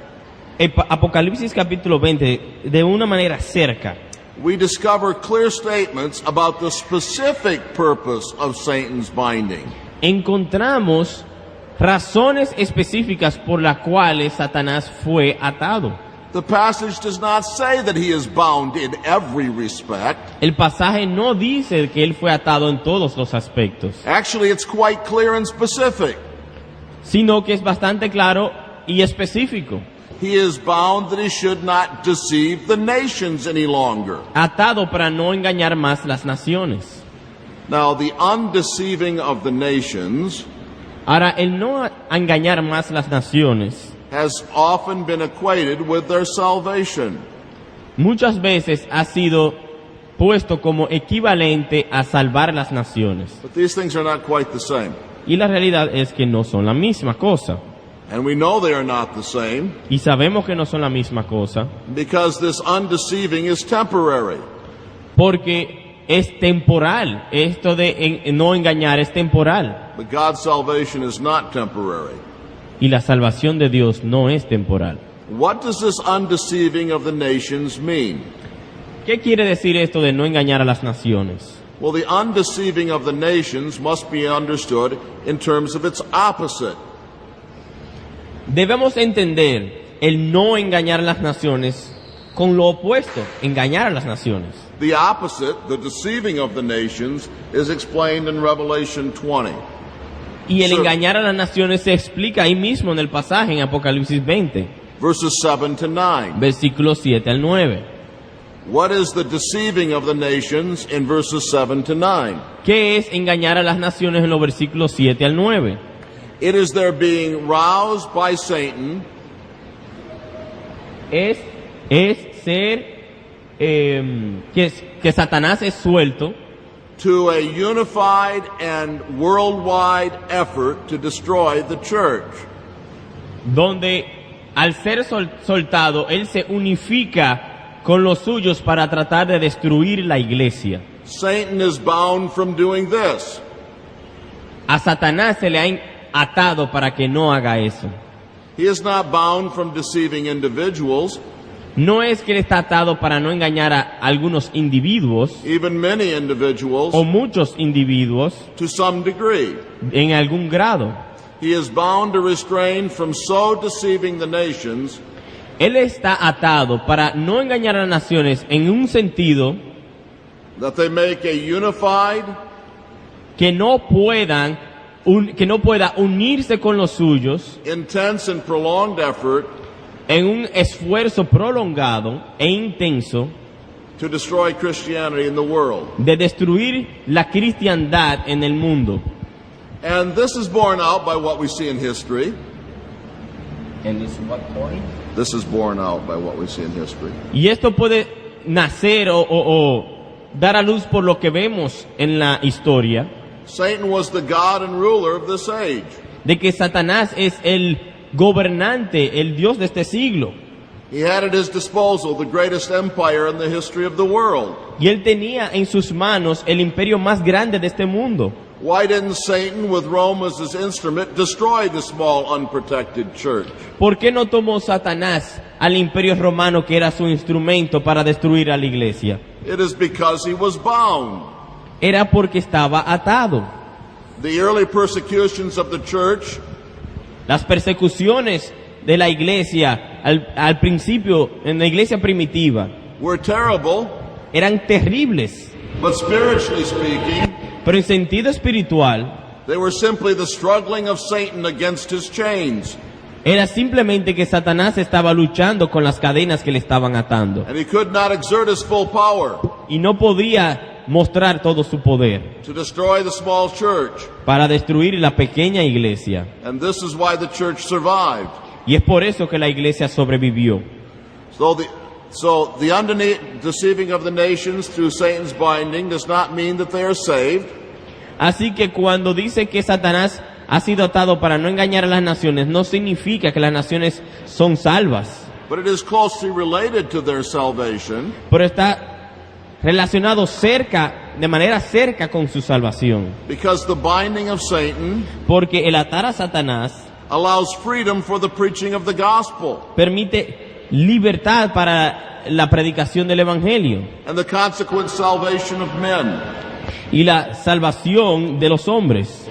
Apocalipsis capítulo 20 de una manera cerca, we discover clear statements about the specific purpose of Satan's binding. encontramos razones específicas por las cuales Satanás fue atado. The passage does not say that he is bound in every respect. El pasaje no dice que él fue atado en todos los aspectos, Actually, it's quite clear and specific. sino que es bastante claro y específico. He is bound that he should not deceive the nations any longer. Atado para no engañar más las naciones. Now, the undeceiving of the nations Ahora, el no engañar más las naciones has often been equated with their salvation. muchas veces ha sido puesto como equivalente a salvar las naciones. But these things are not quite the same. Y la realidad es que no son la misma cosa. And we know they are not the same Y sabemos que no son la misma cosa because this undeceiving is temporary. porque es temporal. Esto de no engañar es temporal. But God's salvation is not temporary. Y la salvación de Dios no es temporal. What does this undeceiving of the nations mean? ¿Qué quiere decir esto de no engañar a las naciones? Well, the undeceiving of the nations must be understood in terms of its opposite. Debemos entender el no engañar a las naciones con lo opuesto, engañar a las naciones. The opposite, the deceiving of the nations, is explained in Revelation 20. Y el Sure. engañar a las naciones se explica ahí mismo en el pasaje en Apocalipsis 20, Verses 7 to 9. versículos 7 al 9. What is the deceiving of the nations in verses 7 to 9? ¿Qué es engañar a las naciones en los versículos 7 al 9? It is their being roused by Satan Es ser que Satanás es suelto to a unified and worldwide effort to destroy the church. donde al ser soltado, él se unifica con los suyos para tratar de destruir la iglesia. Satan is bound from doing this. A Satanás se le ha atado para que no haga eso. He is not bound from deceiving individuals, No es que él está atado para no engañar a algunos individuos even many individuals, o muchos individuos to some degree. en algún grado. He is bound to restrain from so deceiving the nations Él está atado para no engañar a las naciones en un sentido that they make a unified que no pueda unirse con los suyos intense and prolonged effort en un esfuerzo prolongado e intenso to destroy Christianity in the world. de destruir la cristiandad en el mundo. And this is borne out by what we see in history. This is borne out by what we see in history. Y esto puede nacer o dar a luz por lo que vemos en la historia, Satan was the god and ruler of this age. de que Satanás es el gobernante, el Dios de este siglo. He had at his disposal the greatest empire in the history of the world. Y él tenía en sus manos el imperio más grande de este mundo. Why didn't Satan, with Rome as his instrument, destroy the small, unprotected church? ¿Por qué no tomó Satanás al imperio romano, que era su instrumento para destruir a la iglesia? It is because he was bound. Era porque estaba atado. The early persecutions of the church Las persecuciones de la iglesia al principio, en la iglesia primitiva, were terrible, eran terribles, but spiritually speaking, pero en sentido espiritual they were simply the struggling of Satan against his chains. era simplemente que Satanás estaba luchando con las cadenas que le estaban atando And he could not exert his full power y no podía mostrar todo su poder to destroy the small church. para destruir la pequeña iglesia. And this is why the church survived. Y es por eso que la iglesia sobrevivió. So the undeceiving of the nations through Satan's binding does not mean that they are saved. Así que cuando dice que Satanás ha sido atado para no engañar a las naciones, no significa que las naciones son salvas, But it is closely related to their salvation, pero está relacionado de manera cerca con su salvación. because the binding of Satan Porque el atar a Satanás allows freedom for the preaching of the gospel permite libertad para la predicación del evangelio and the consequent salvation of men. y la salvación de los hombres.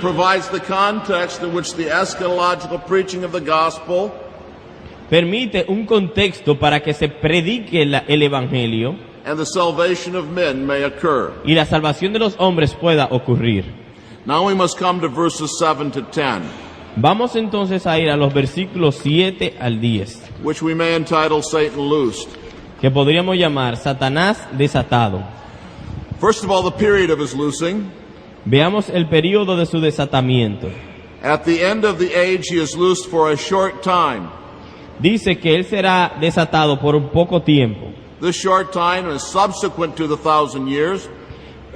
Provides the context in which the eschatological preaching of the gospel Permite un contexto para que se predique el evangelio and the salvation of men may occur. y la salvación de los hombres pueda ocurrir. Now we must come to verses 7 to 10, Vamos entonces a ir a los versículos 7 al 10, which we may entitle Satan Loosed. que podríamos llamar Satanás desatado. First of all, the period of his loosing. Veamos el período de su desatamiento. At the end of the age, he is loosed for a short time. Dice que él será desatado por un poco tiempo. This short time is subsequent to the 1,000 years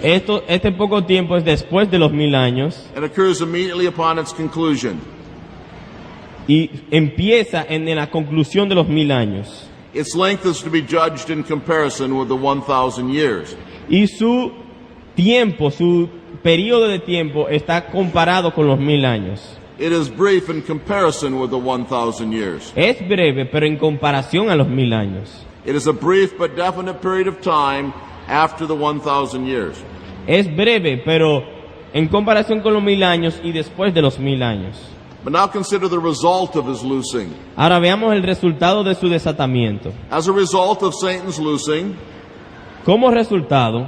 Este poco tiempo es después de los 1000 años and occurs immediately upon its conclusion. y empieza en la conclusión de los 1000 años. Its length is to be judged in comparison with the 1,000 years. Y su tiempo, su periodo de tiempo está comparado con los 1000 años. It is brief in comparison with the 1,000 years. Es breve, pero en comparación a los 1000 años. It is a brief but definite period of time after the 1,000 years. Es breve, pero en comparación con los 1000 años y después de los 1000 años. But now consider the result of his loosing. Ahora veamos el resultado de su desatamiento. As a result of Satan's loosing, Como resultado,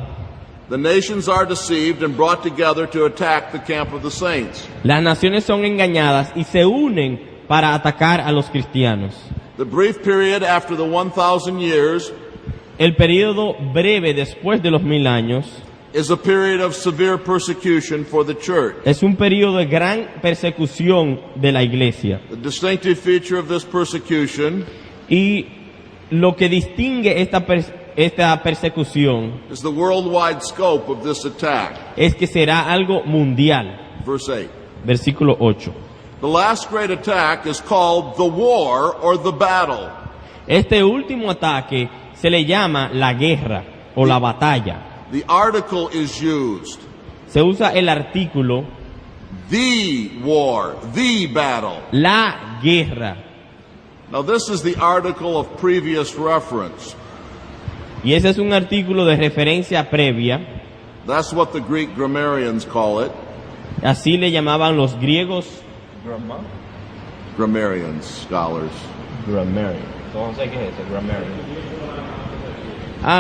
the nations are deceived and brought together to attack the camp of the saints. las naciones son engañadas y se unen para atacar a los cristianos. The brief period after the 1,000 years El período breve después de los 1000 años is a period of severe persecution for the church. es un período de gran persecución de la iglesia. The distinctive feature of this persecution Y lo que distingue esta persecución is the worldwide scope of this attack. es que será algo mundial. Verse 8. Versículo 8. The last great attack is called the war or the battle. Este último ataque se le llama la guerra o la batalla. The article is used. Se usa el artículo The war, the battle. la guerra. Now this is the article of previous reference. Y ese es un artículo de referencia previa. That's what the Greek grammarians call it. Así le llamaban los griegos. Grammarians, scholars.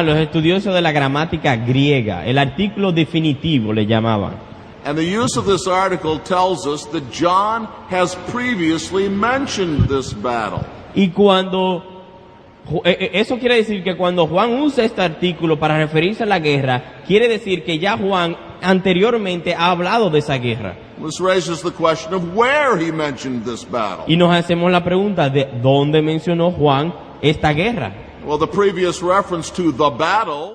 Los estudiosos de la gramática griega. El artículo definitivo le llamaban. And the use of this article tells us that John has previously mentioned this battle. Y cuando Eso quiere decir que cuando Juan usa este artículo para referirse a la guerra, quiere decir que ya Juan anteriormente ha hablado de esa guerra. This raises the question of where he mentioned this battle. Y nos hacemos la pregunta de dónde mencionó Juan esta guerra. Well, the previous reference to the battle